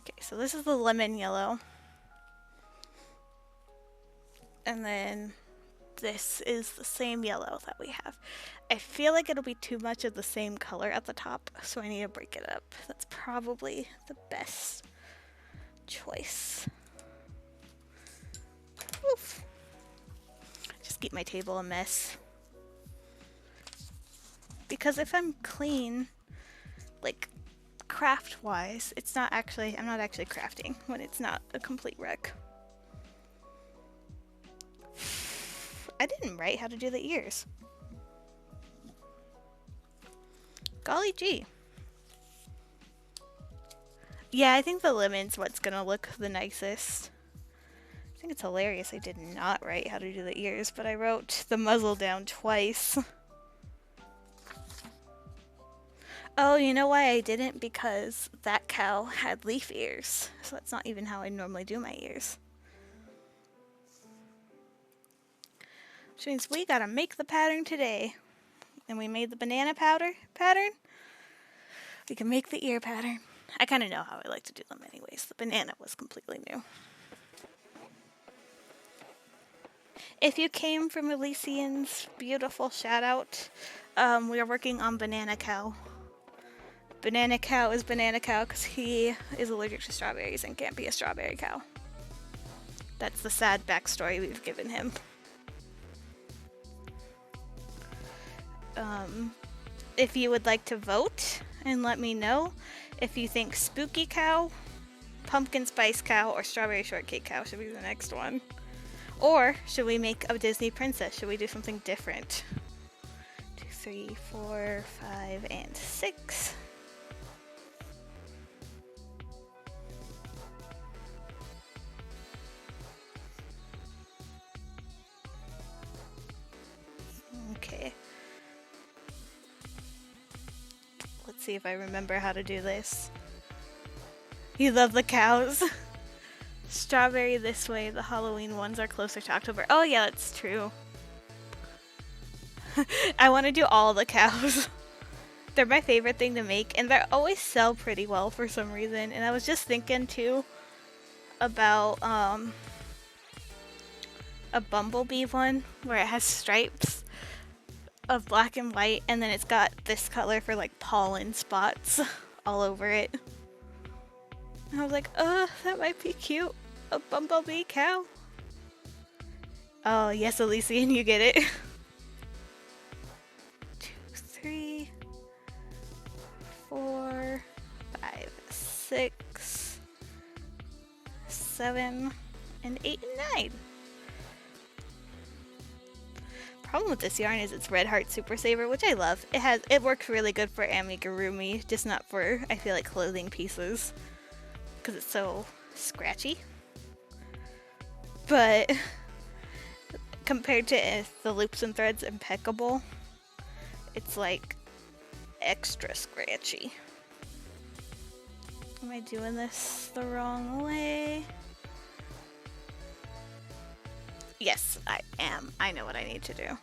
Okay, so this is the lemon yellow. And then this is the same yellow that we have. I feel like it'll be too much of the same color at the top, so I need to break it up. That's probably the best choice. Oof. Just keep my table a mess. Because if I'm clean, like craft-wise, I'm not actually crafting when it's not a complete wreck. I didn't write how to do the ears. Golly gee. Yeah, I think the lemon's what's gonna look the nicest. I think it's hilarious I did not write how to do the ears, but I wrote the muzzle down twice. Oh, you know why I didn't? Because that cow had leaf ears. So that's not even how I normally do my ears. Which means we gotta make the pattern today. And we made the banana pattern. We can make the ear pattern. I kind of know how I like to do them anyways. The banana was completely new. If you came from Elysian's beautiful shout out, we are working on Banana Cow. Banana Cow is Banana Cow because he is allergic to strawberries and can't be a strawberry cow. That's the sad backstory we've given him. If you would like to vote and let me know if you think Spooky Cow, Pumpkin Spice Cow, or Strawberry Shortcake Cow should be the next one. Or should we make a Disney princess? Should we do something different? 2, 3, 4, 5, and 6. Okay. Let's see if I remember how to do this. You love the cows. Strawberry this way, the Halloween ones are closer to October. Oh yeah, that's true. I want to do all the cows. They're my favorite thing to make, and they always sell pretty well for some reason. And I was just thinking too about a bumblebee one where it has stripes of black and white, and then it's got this color for like pollen spots all over it. And I was like, that might be cute. A bumblebee cow. Oh, yes, Elysian, you get it. 2, 3, 4, 5, 6, 7, and 8 and 9. Problem with this yarn is it's Red Heart Super Saver, which I love. It works really good for amigurumi, just not for, I feel like, clothing pieces, because it's so scratchy. But compared to the loops and threads impeccable, it's like extra scratchy. Am I doing this the wrong way? Yes, I am. I know what I need to do.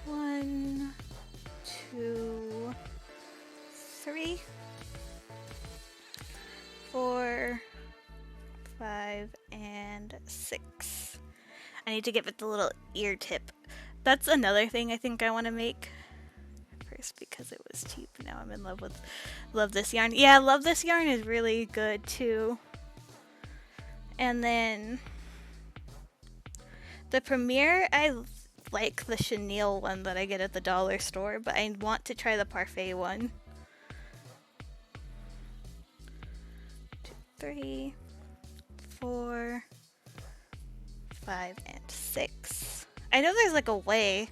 One, 2, 3, 4, 5, and 6. I need to give it the little ear tip. That's another thing I think I want to make. First, because it was cheap. Now I'm in love with Love This Yarn. Yeah, Love This Yarn is really good too. And then the Premier, I like the chenille one that I get at the dollar store, but I want to try the parfait one. 2, 3, 4, 5, and 6. I know there's like a way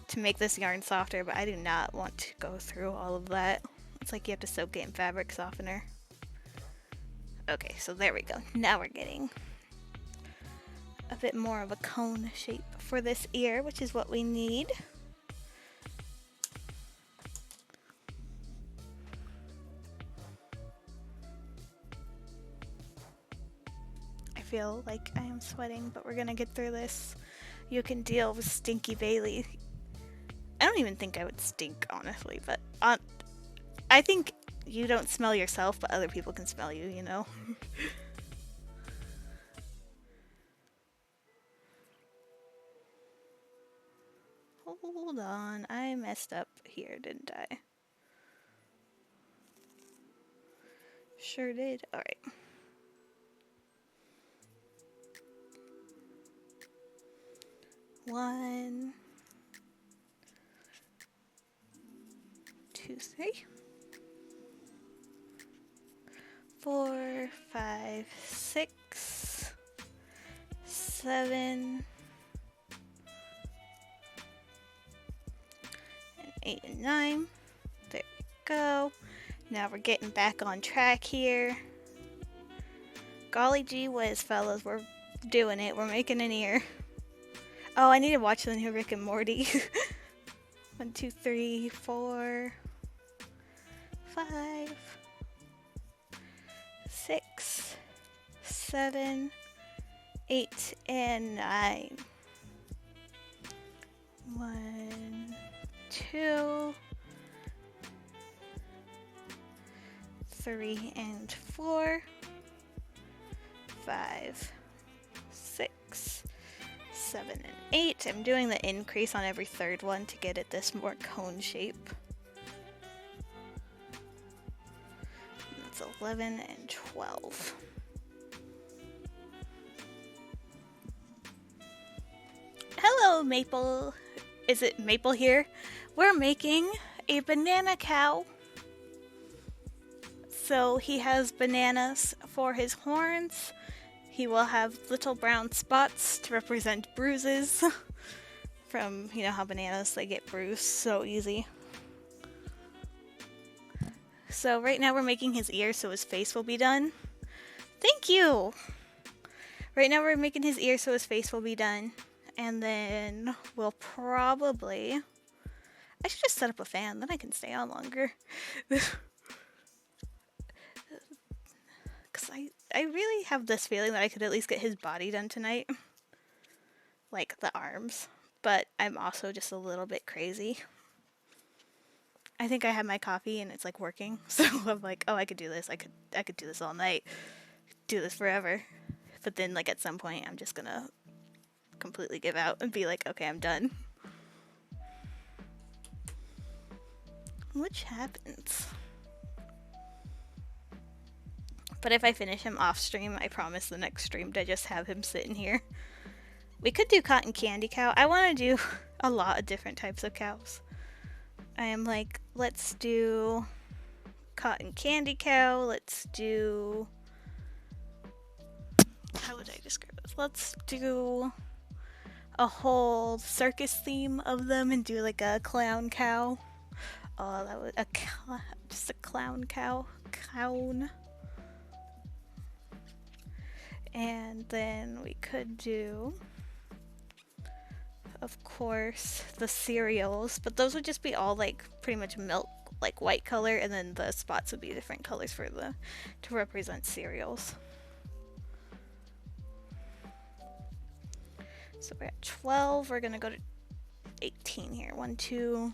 to make this yarn softer, but I do not want to go through all of that. It's like you have to soak it in fabric softener. Okay, so there we go. Now we're getting a bit more of a cone shape for this ear, which is what we need. I feel like I am sweating, but we're gonna get through this. You can deal with Stinky Bailey. I don't even think I would stink, honestly, but I think you don't smell yourself, but other people can smell you, you know? Hold on, I messed up here, didn't I? Sure did. Alright. One, 2, 3, 4, 5, 6, 7, and 8 and 9. There we go. Now we're getting back on track here. Golly gee whiz, fellas, we're doing it. We're making an ear. Oh, I need to watch the new Rick and Morty. 1, 2, 3, 4, 5, 6, 7, 8, and 9. 1, 2, 3, and 4, 5, 6, 7, and 8. I'm doing the increase on every third one to get it this more cone shape. That's 11 and 12. Hello, Maple. Is it Maple here? We're making a banana cow. So he has bananas for his horns. He will have little brown spots to represent bruises from, you know how bananas, they get bruised so easy. So right now we're making his ears so his face will be done. Thank you! Right now we're making his ears so his face will be done. And then we'll probably... I should just set up a fan, then I can stay on longer. Because I really have this feeling that I could at least get his body done tonight. Like the arms. But I'm also just a little bit crazy. I think I had my coffee and it's like working. So I'm like, oh, I could do this. I could do this all night. Do this forever. But then like at some point I'm just gonna completely give out and be like, okay, I'm done. Which happens. But if I finish him off stream, I promise the next stream to just have him sitting here. We could do cotton candy cow. I want to do a lot of different types of cows. I am like, let's do cotton candy cow. Let's do... How would I describe this? Let's do a whole circus theme of them and do like a clown cow. Oh, that was just a clown cow. Clown. And then we could do, of course, the cereals, but those would just be all like pretty much milk, like white color, and then the spots would be different colors for to represent cereals. So we're at 12. We're gonna go to 18 here. 1, 2,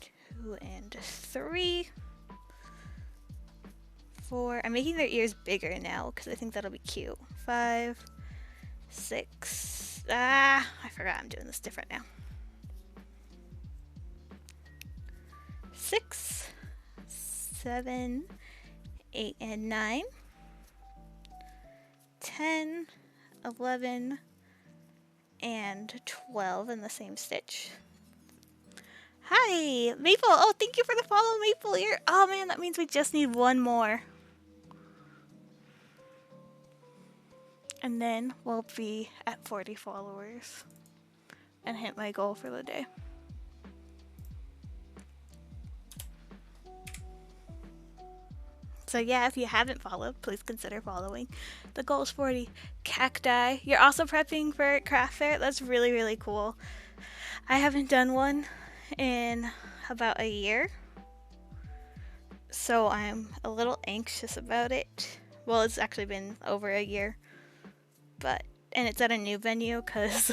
2, and 3. 4. I'm making their ears bigger now because I think that'll be cute. 5, 6. I forgot I'm doing this different now. 6, 7, 8, and 9. 10, 11, and 12 in the same stitch. Hi, Maple. Oh, thank you for the follow, Maple. Oh man, that means we just need one more. And then we'll be at 40 followers and hit my goal for the day. So yeah, if you haven't followed, please consider following. The goal is 40 cacti. You're also prepping for craft fair. That's really, really cool. I haven't done one in about a year, so I'm a little anxious about it. Well, it's actually been over a year, and it's at a new venue because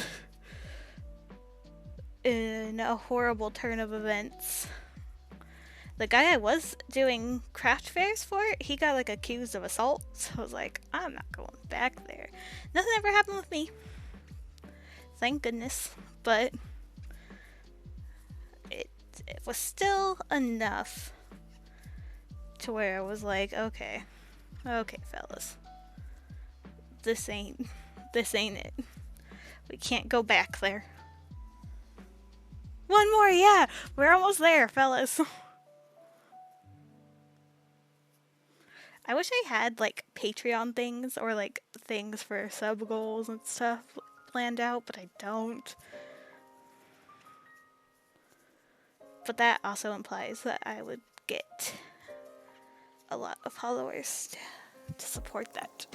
in a horrible turn of events, the guy I was doing craft fairs for, he got like accused of assault. So I was like, I'm not going back there. Nothing ever happened with me, thank goodness, but it was still enough to where I was like, okay fellas, this ain't it. We can't go back there. One more, yeah, we're almost there, fellas. I wish I had like Patreon things or like things for sub goals and stuff planned out, but I don't. But that also implies that I would get a lot of followers to support that.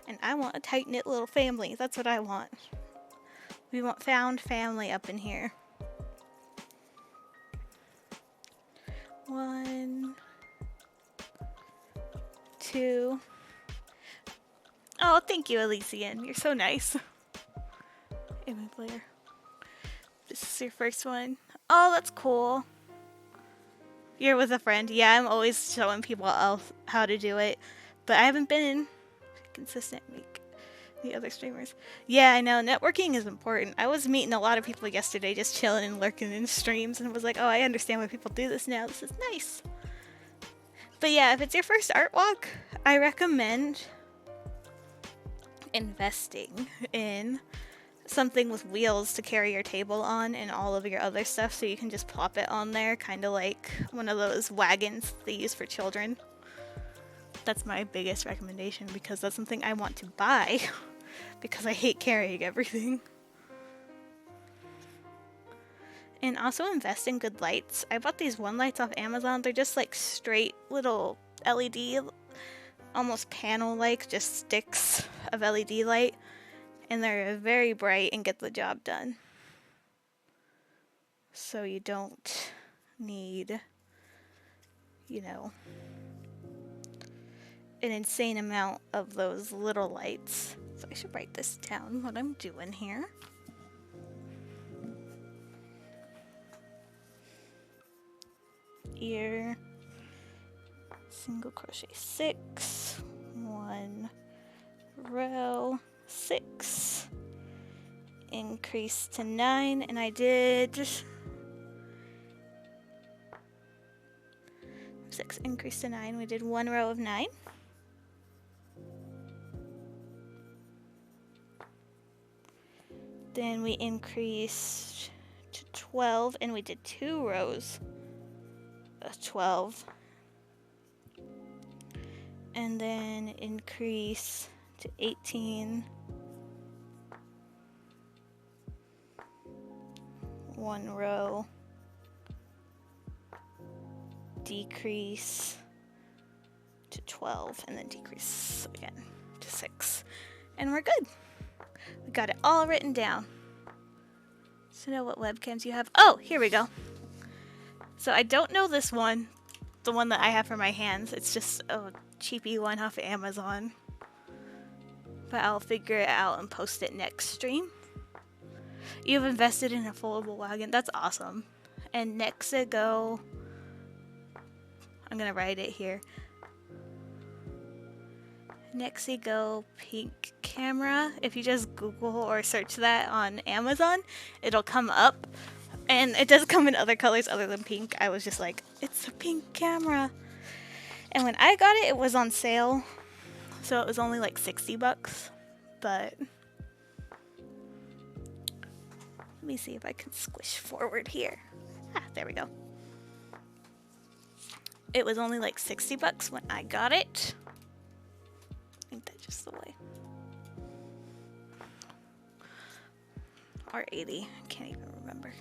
And I want a tight-knit little family. That's what I want. We want found family up in here. 1, 2. Oh, thank you, Elysian. You're so nice. Image player. This is your first one. Oh, that's cool. You're with a friend. Yeah, I'm always showing people else how to do it, but I haven't been consistent like the other streamers. Yeah, I know. Networking is important. I was meeting a lot of people yesterday, just chilling and lurking in streams, and was like, oh, I understand why people do this now. This is nice. But yeah, if it's your first art walk, I recommend investing in something with wheels to carry your table on and all of your other stuff, so you can just plop it on there, kind of like one of those wagons they use for children. That's my biggest recommendation, because that's something I want to buy because I hate carrying everything. And also invest in good lights. I bought these one lights off Amazon. They're just like straight little LED, almost panel-like, just sticks of LED light. And they're very bright and get the job done. So you don't need, you know, an insane amount of those little lights. So I should write this down, what I'm doing here. Ear, single crochet 6, 1 row, 6, increase to 9, and I did 6, increase to 9. We did 1 row of 9. Then we increased to 12, and we did 2 rows of 12. And then increase to 18. 1 row. Decrease to 12, and then decrease again to 6. And we're good. We got it all written down. So know what webcams you have. Oh, here we go. So I don't know this one, the one that I have for my hands. It's just a cheapy one off of Amazon. But I'll figure it out and post it next stream. You've invested in a foldable wagon. That's awesome. And Nexigo, I'm gonna write it here. Nexigo pink camera. If you just Google or search that on Amazon, it'll come up. And it does come in other colors other than pink. I was just like, it's a pink camera. And when I got it, it was on sale. So it was only like $60. But let me see if I can squish forward here. Ah, there we go. It was only like $60 when I got it. Ain't that just the way? Or 80, I can't even remember.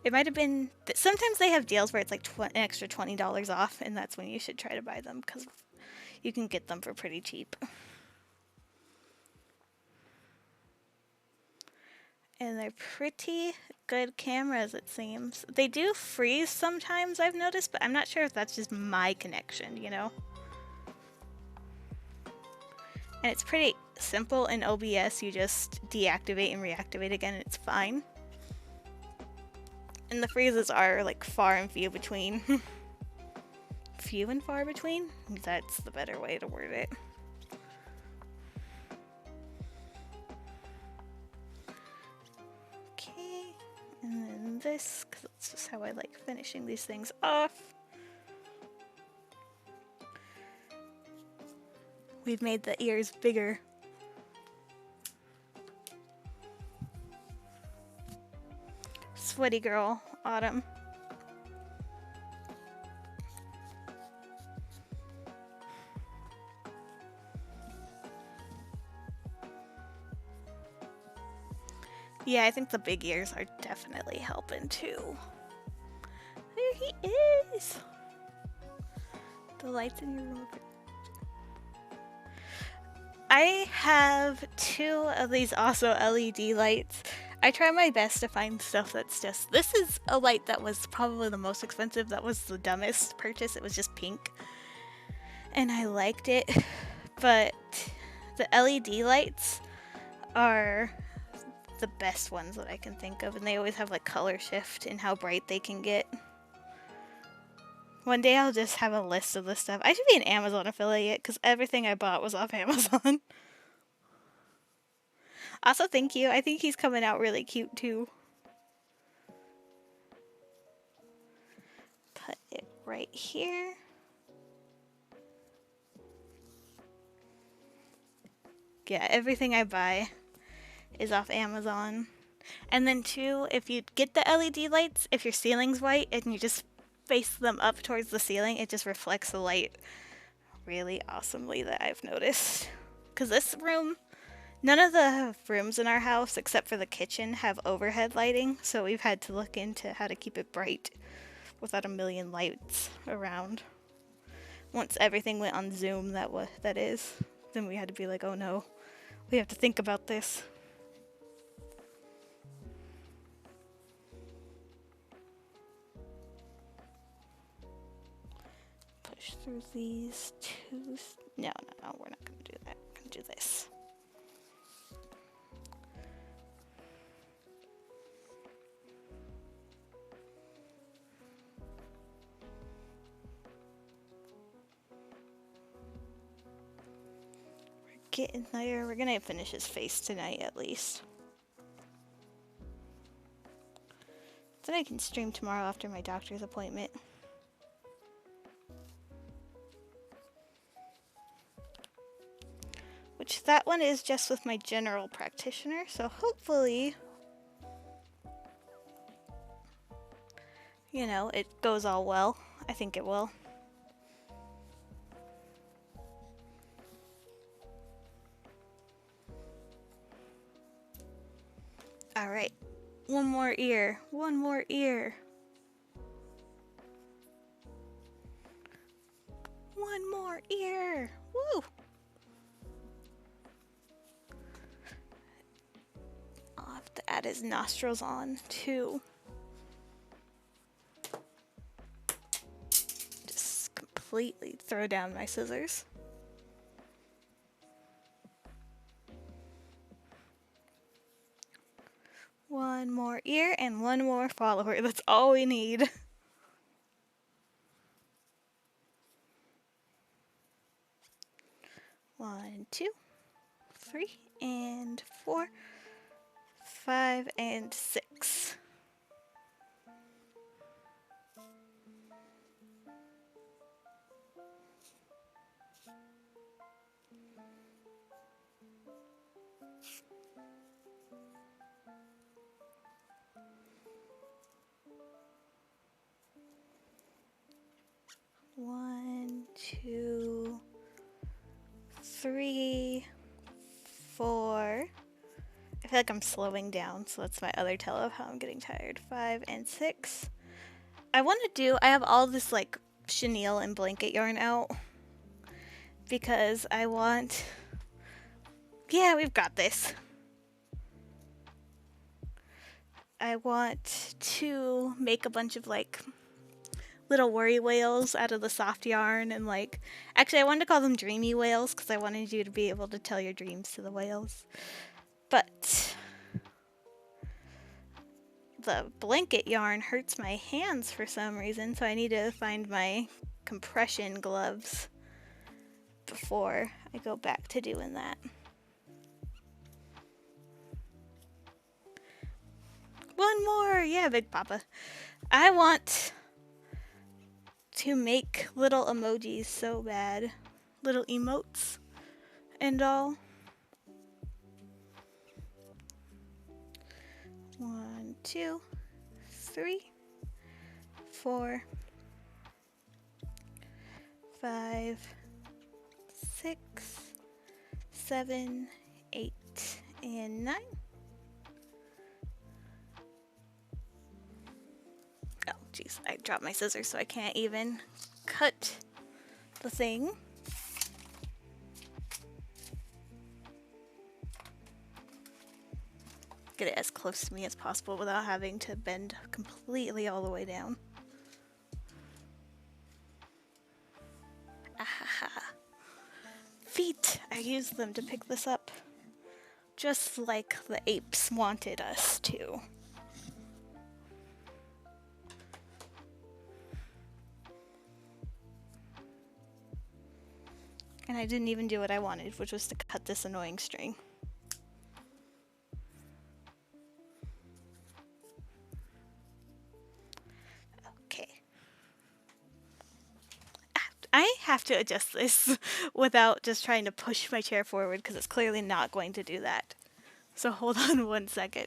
It might have been, sometimes they have deals where it's like an extra $20 off, and that's when you should try to buy them, because you can get them for pretty cheap. And they're pretty good cameras, it seems. They do freeze sometimes, I've noticed, but I'm not sure if that's just my connection, you know? And it's pretty simple in OBS. You just deactivate and reactivate again, and it's fine. And the freezes are like far and few between. Few and far between? That's the better way to word it. Okay, and then this, because that's just how I like finishing these things off. We've made the ears bigger. Sweaty girl, Autumn. Yeah, I think the big ears are definitely helping too. There he is! The lights in your room. I have 2 of these also LED lights. I try my best to find stuff that's just, this is a light that was probably the most expensive. That was the dumbest purchase. It was just pink. And I liked it. But the LED lights are the best ones that I can think of. And they always have like color shift in how bright they can get. One day I'll just have a list of this stuff. I should be an Amazon affiliate because everything I bought was off Amazon. Also, thank you. I think he's coming out really cute too. Put it right here. Yeah, everything I buy is off Amazon. And then too, if you get the LED lights, if your ceiling's white and you just face them up towards the ceiling, it just reflects the light really awesomely, that I've noticed. Because this room, none of the rooms in our house, except for the kitchen, have overhead lighting, so we've had to look into how to keep it bright without a million lights around. Once everything went on Zoom, that is, then we had to be like, oh no, we have to think about this. Push through these two. No, we're not going to do that. We're going to do this. Getting there. We're gonna finish his face tonight at least. Then I can stream tomorrow after my doctor's appointment. Which that one is just with my general practitioner, so hopefully, you know, it goes all well. I think it will. Alright, one more ear, one more ear. One more ear, woo! I'll have to add his nostrils on too. Just completely throw down my scissors. One more ear and one more follower. That's all we need. One, 2, 3, and 4, 5, and 6. One, 2, 3, 4. I feel like I'm slowing down, so that's my other tell of how I'm getting tired. 5 and 6. I have all this like chenille and blanket yarn out because I want, yeah, we've got this. I want to make a bunch of like little worry whales out of the soft yarn, and like, actually I wanted to call them dreamy whales because I wanted you to be able to tell your dreams to the whales. But the blanket yarn hurts my hands for some reason, so I need to find my compression gloves before I go back to doing that. One more! Yeah, Big Papa. I want to make little emojis so bad. Little emotes and all. 1, 2, 3, 4, 5, 6, 7, 8, and 9. Oh, jeez, I dropped my scissors, so I can't even cut the thing. get it as close to me as possible without having to bend completely all the way down. Ahaha. Feet! I used them to pick this up. Just like the apes wanted us to. And I didn't even do what I wanted, which was to cut this annoying string. Okay. I have to adjust this without just trying to push my chair forward because it's clearly not going to do that. So hold on 1 second.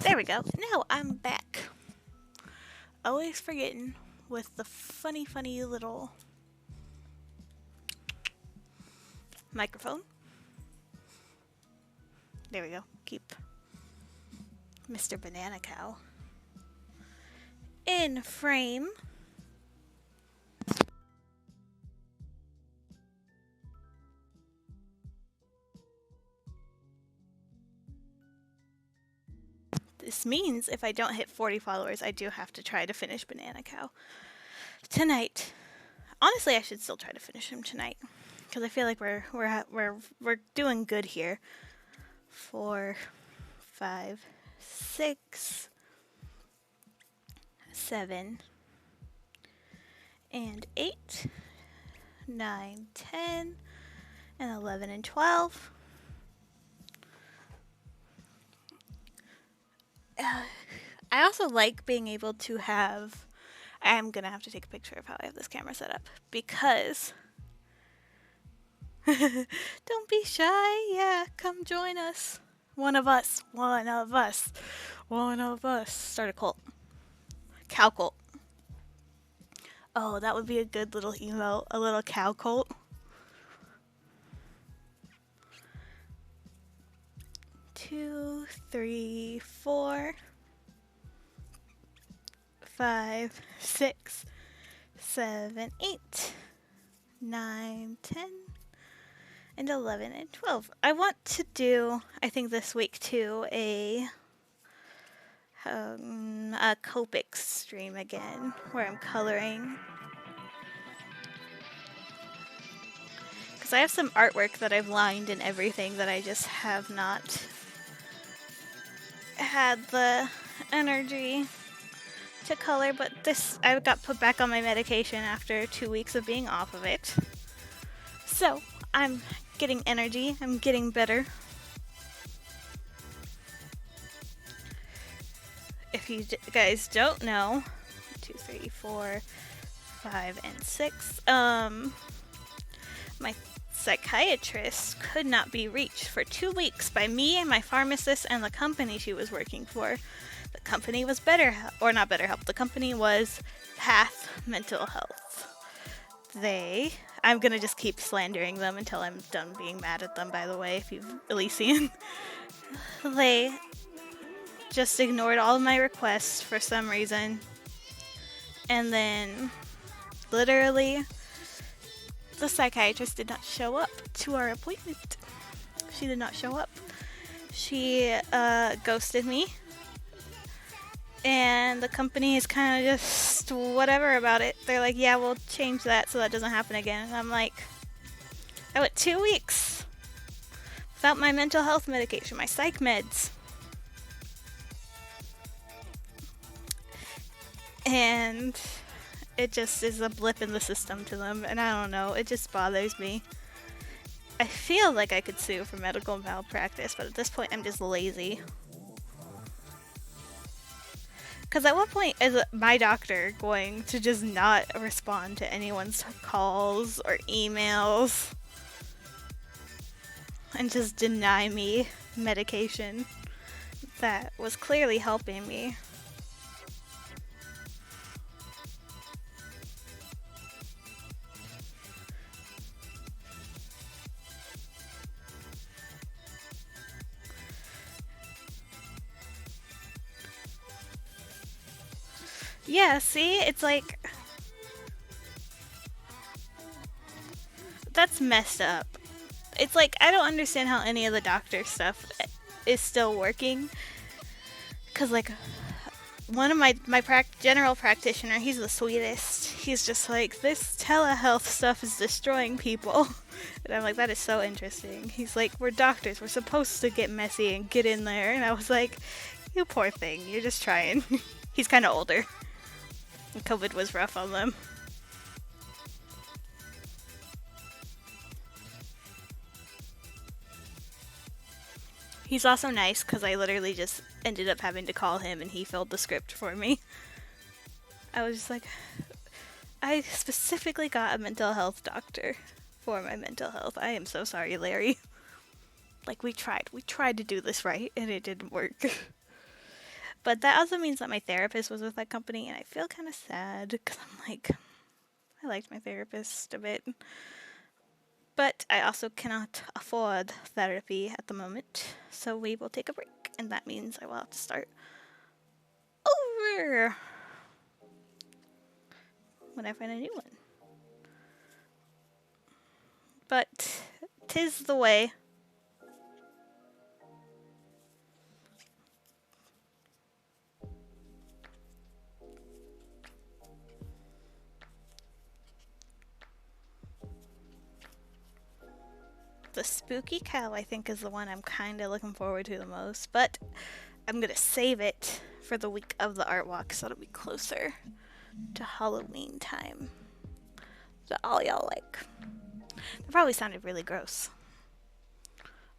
There we go. Now I'm back. Always forgetting with the funny little microphone. There we go. Keep Mr. Banana Cow in frame. This means if I don't hit 40 followers, I do have to try to finish Banana Cow tonight. Honestly, I should still try to finish him tonight because I feel like we're doing good here. 4, 5, 6, 7, and 8, 9, 10, and 11 and 12. I also like being able to have, I'm gonna have to take a picture of how I have this camera set up because don't be shy, yeah, come join us. One of us. Start a cult. Cow cult. Oh, that would be a good little emote, a little cow cult. Two, 3, 4, 5, 6, 7, 8, 9, 10, and 11 and 12. I want to do, I think this week too, a Copic stream again, where I'm coloring. Because I have some artwork that I've lined and everything that I just have not had the energy to color, but this, I got put back on my medication after 2 weeks of being off of it. So, I'm getting energy, I'm getting better. If you guys don't know, 2, 3, 4, 5, and 6, my psychiatrist could not be reached for 2 weeks by me and my pharmacist and the company she was working for. The company was not BetterHelp, the company was Path Mental Health. I'm gonna just keep slandering them until I'm done being mad at them, by the way, if you've at least seen. They just ignored all of my requests for some reason. And then, literally, The psychiatrist did not show up to our appointment. She did not show up. She ghosted me. And the company is kind of just whatever about it. They're like, yeah, we'll change that so that doesn't happen again. And I'm like, I went 2 weeks without my mental health medication, my psych meds. And it just is a blip in the system to them. And I don't know, it just bothers me. I feel like I could sue for medical malpractice, but at this point I'm just lazy. Because at what point is my doctor going to just not respond to anyone's calls or emails and just deny me medication that was clearly helping me? Yeah, see? It's like, that's messed up. It's like, I don't understand how any of the doctor stuff is still working. Because, like, one of my general practitioner, he's the sweetest. He's just like, this telehealth stuff is destroying people. And I'm like, that is so interesting. He's like, we're doctors. We're supposed to get messy and get in there. And I was like, you poor thing. You're just trying. He's kind of older. COVID was rough on them. He's also nice because I literally just ended up having to call him and he filled the script for me. I was just like, I specifically got a mental health doctor for my mental health. I am so sorry, Larry. Like, we tried to do this right and it didn't work. But that also means that my therapist was with that company, and I feel kind of sad because I'm like, I liked my therapist a bit. But I also cannot afford therapy at the moment, so we will take a break, and that means I will have to start over when I find a new one. But 'tis the way. The spooky cow, I think, is the one I'm kind of looking forward to the most, but I'm going to save it for the week of the art walk, so it'll be closer to Halloween time. So all y'all like. That probably sounded really gross.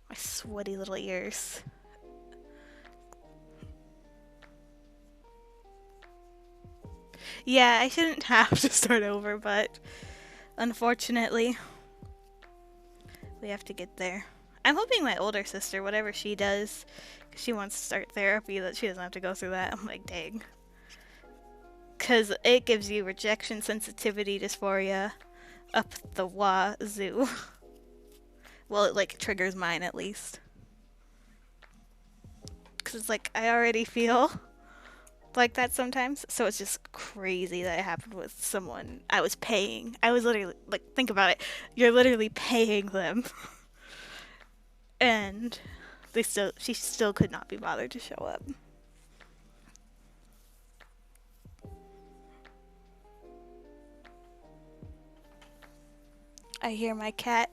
My sweaty little ears. Yeah, I shouldn't have to start over, but unfortunately, we have to get there. I'm hoping my older sister, whatever she does, because she wants to start therapy, that she doesn't have to go through that. I'm like, dang. Because it gives you rejection sensitivity dysphoria up the wazoo. Well, it, like, triggers mine, at least. Because it's like, I already feel like that sometimes. So it's just crazy that it happened with someone I was paying. I was literally, like, think about it. You're literally paying them. And she still could not be bothered to show up. I hear my cat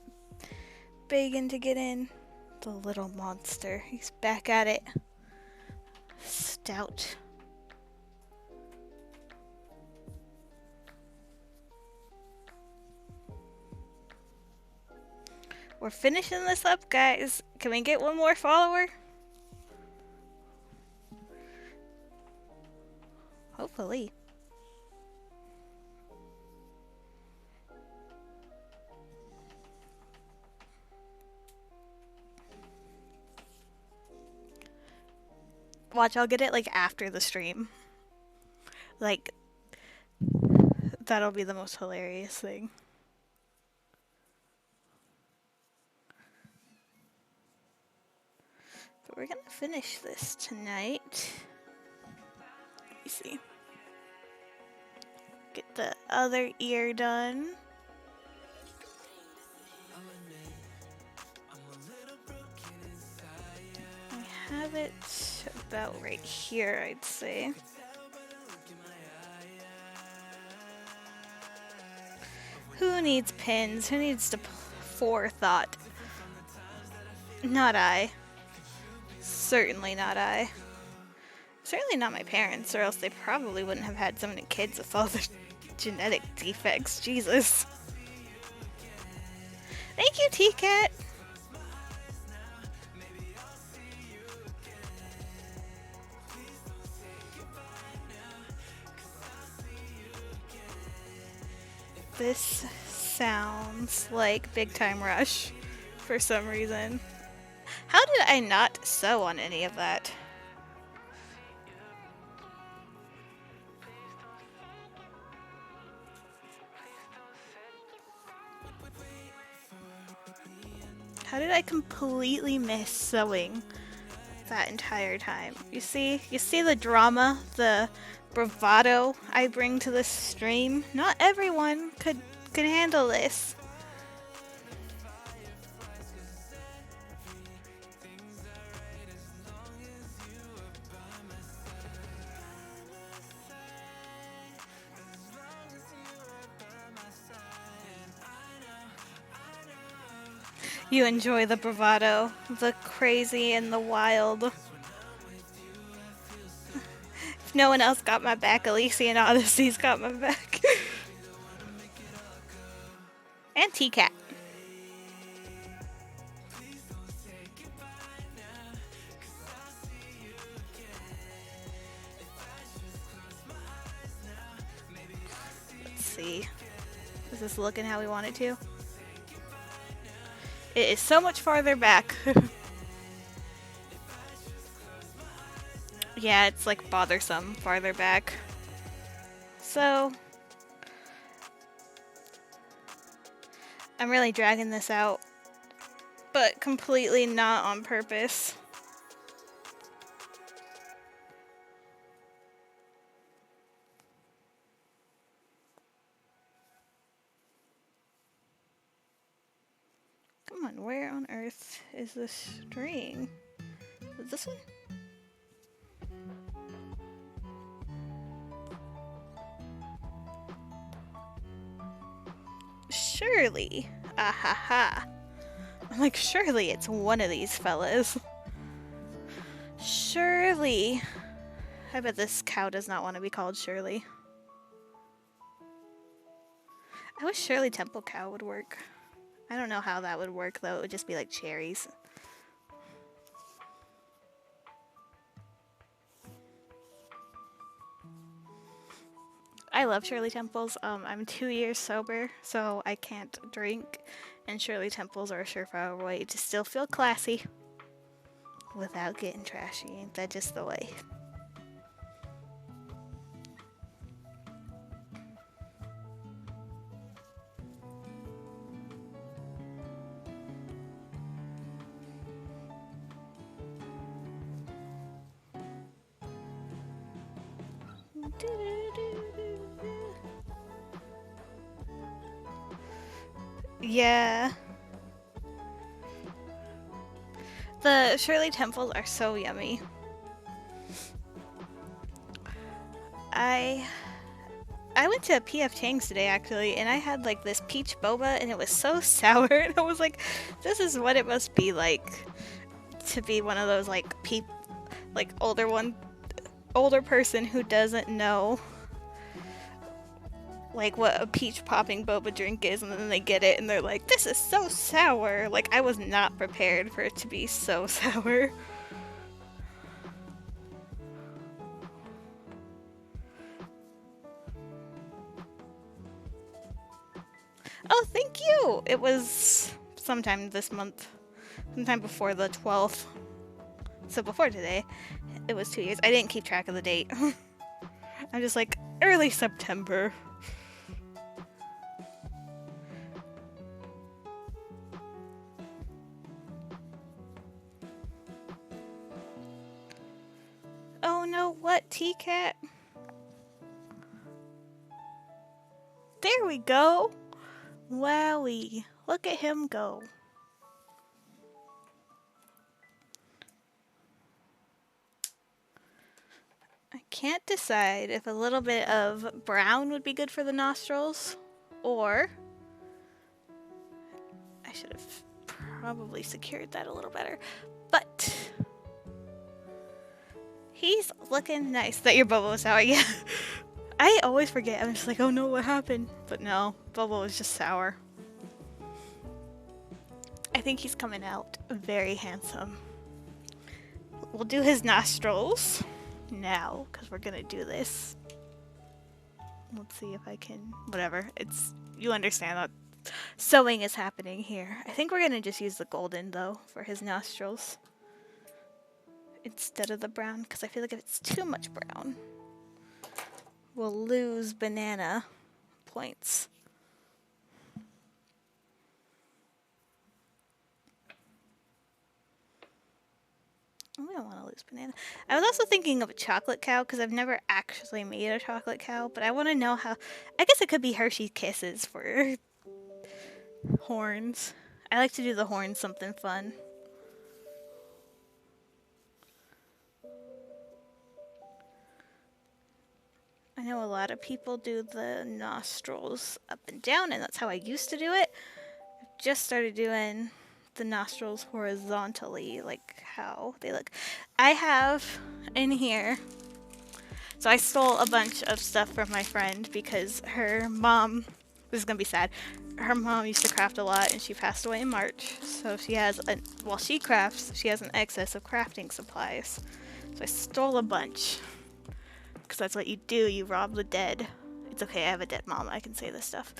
begging to get in. The little monster. He's back at it. Stout. We're finishing this up, guys. Can we get one more follower? Hopefully. Watch, I'll get it like after the stream. Like, that'll be the most hilarious thing. But we're gonna finish this tonight. Let me see. Get the other ear done. have it about right here, I'd say. Who needs pins? Who needs to forethought? Not I. Certainly not I. Certainly not my parents, or else they probably wouldn't have had so many kids with all the genetic defects. Jesus. Thank you, T-Cat. This sounds like Big Time Rush for some reason. How did I not sew on any of that? How did I completely miss sewing that entire time? You see the drama, the bravado I bring to this stream? Not everyone could handle this. You enjoy the bravado, the crazy and the wild. If no one else got my back, Elysian Odyssey's got my back. And T-Cat. Let's see. Is this looking how we want it to? It is so much farther back. Yeah, it's like bothersome farther back. So I'm really dragging this out, but completely not on purpose. Come on, where on earth is this string? Is this one? Surely. Ahaha. I'm like, surely it's one of these fellas. Surely. I bet this cow does not want to be called Shirley. I wish Shirley Temple Cow would work. I don't know how that would work though. It would just be like cherries. I love Shirley Temples. I'm 2 years sober, so I can't drink, and Shirley Temples are a surefire way to still feel classy without getting trashy. Ain't that just the way? Yeah. The Shirley Temples are so yummy. I went to PF Chang's today actually, and I had like this peach boba, and it was so sour, and I was like, this is what it must be like to be one of those like older person who doesn't know like what a peach popping boba drink is, and then they get it and they're like, this is so sour. Like, I was not prepared for it to be so sour. Oh, thank you! It was sometime this month. Sometime before the 12th. So before today. It was 2 years. I didn't keep track of the date. I'm just like, early September. Oh no, what, T-Cat? There we go! Wowie, look at him go. can't decide if a little bit of brown would be good for the nostrils, or I should have probably secured that a little better. But he's looking nice. That your bubble was sour, yeah. I always forget. I'm just like, oh no, what happened? But no, bubble was just sour. I think he's coming out very handsome. We'll do his nostrils now, because we're gonna do this. Let's see if I can, whatever. You understand that sewing is happening here. I think we're gonna just use the golden though for his nostrils instead of the brown, because I feel like if it's too much brown, we'll lose banana points. We don't want to lose banana. I was also thinking of a chocolate cow because I've never actually made a chocolate cow, but I want to know how. I guess it could be Hershey Kisses for horns. I like to do the horns something fun. I know a lot of people do the nostrils up and down, and that's how I used to do it. I've just started doing the nostrils horizontally, like how they look. I have in here, so I stole a bunch of stuff from my friend because her mom, this is gonna be sad, her mom used to craft a lot and she passed away in March, so she has, while she crafts, she has an excess of crafting supplies. So I stole a bunch, because that's what you do, you rob the dead. It's okay, I have a dead mom, I can say this stuff.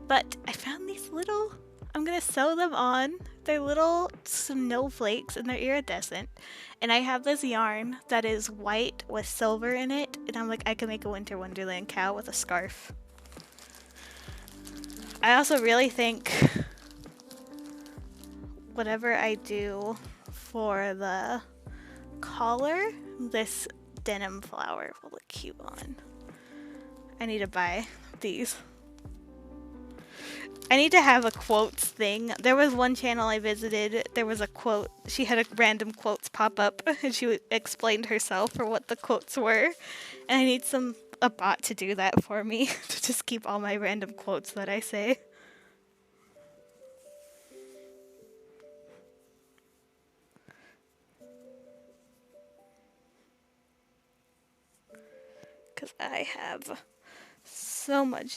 But I found these little, I'm gonna sew them on. They're little snowflakes and they're iridescent. And I have this yarn that is white with silver in it. And I'm like, I can make a winter wonderland cow with a scarf. I also really think whatever I do for the collar, this denim flower will look cute on. I need to buy these. I need to have a quotes thing. There was one channel I visited, there was a quote, she had a random quotes pop up and she explained herself for what the quotes were. And I need a bot to do that for me, to just keep all my random quotes that I say. Because I have so much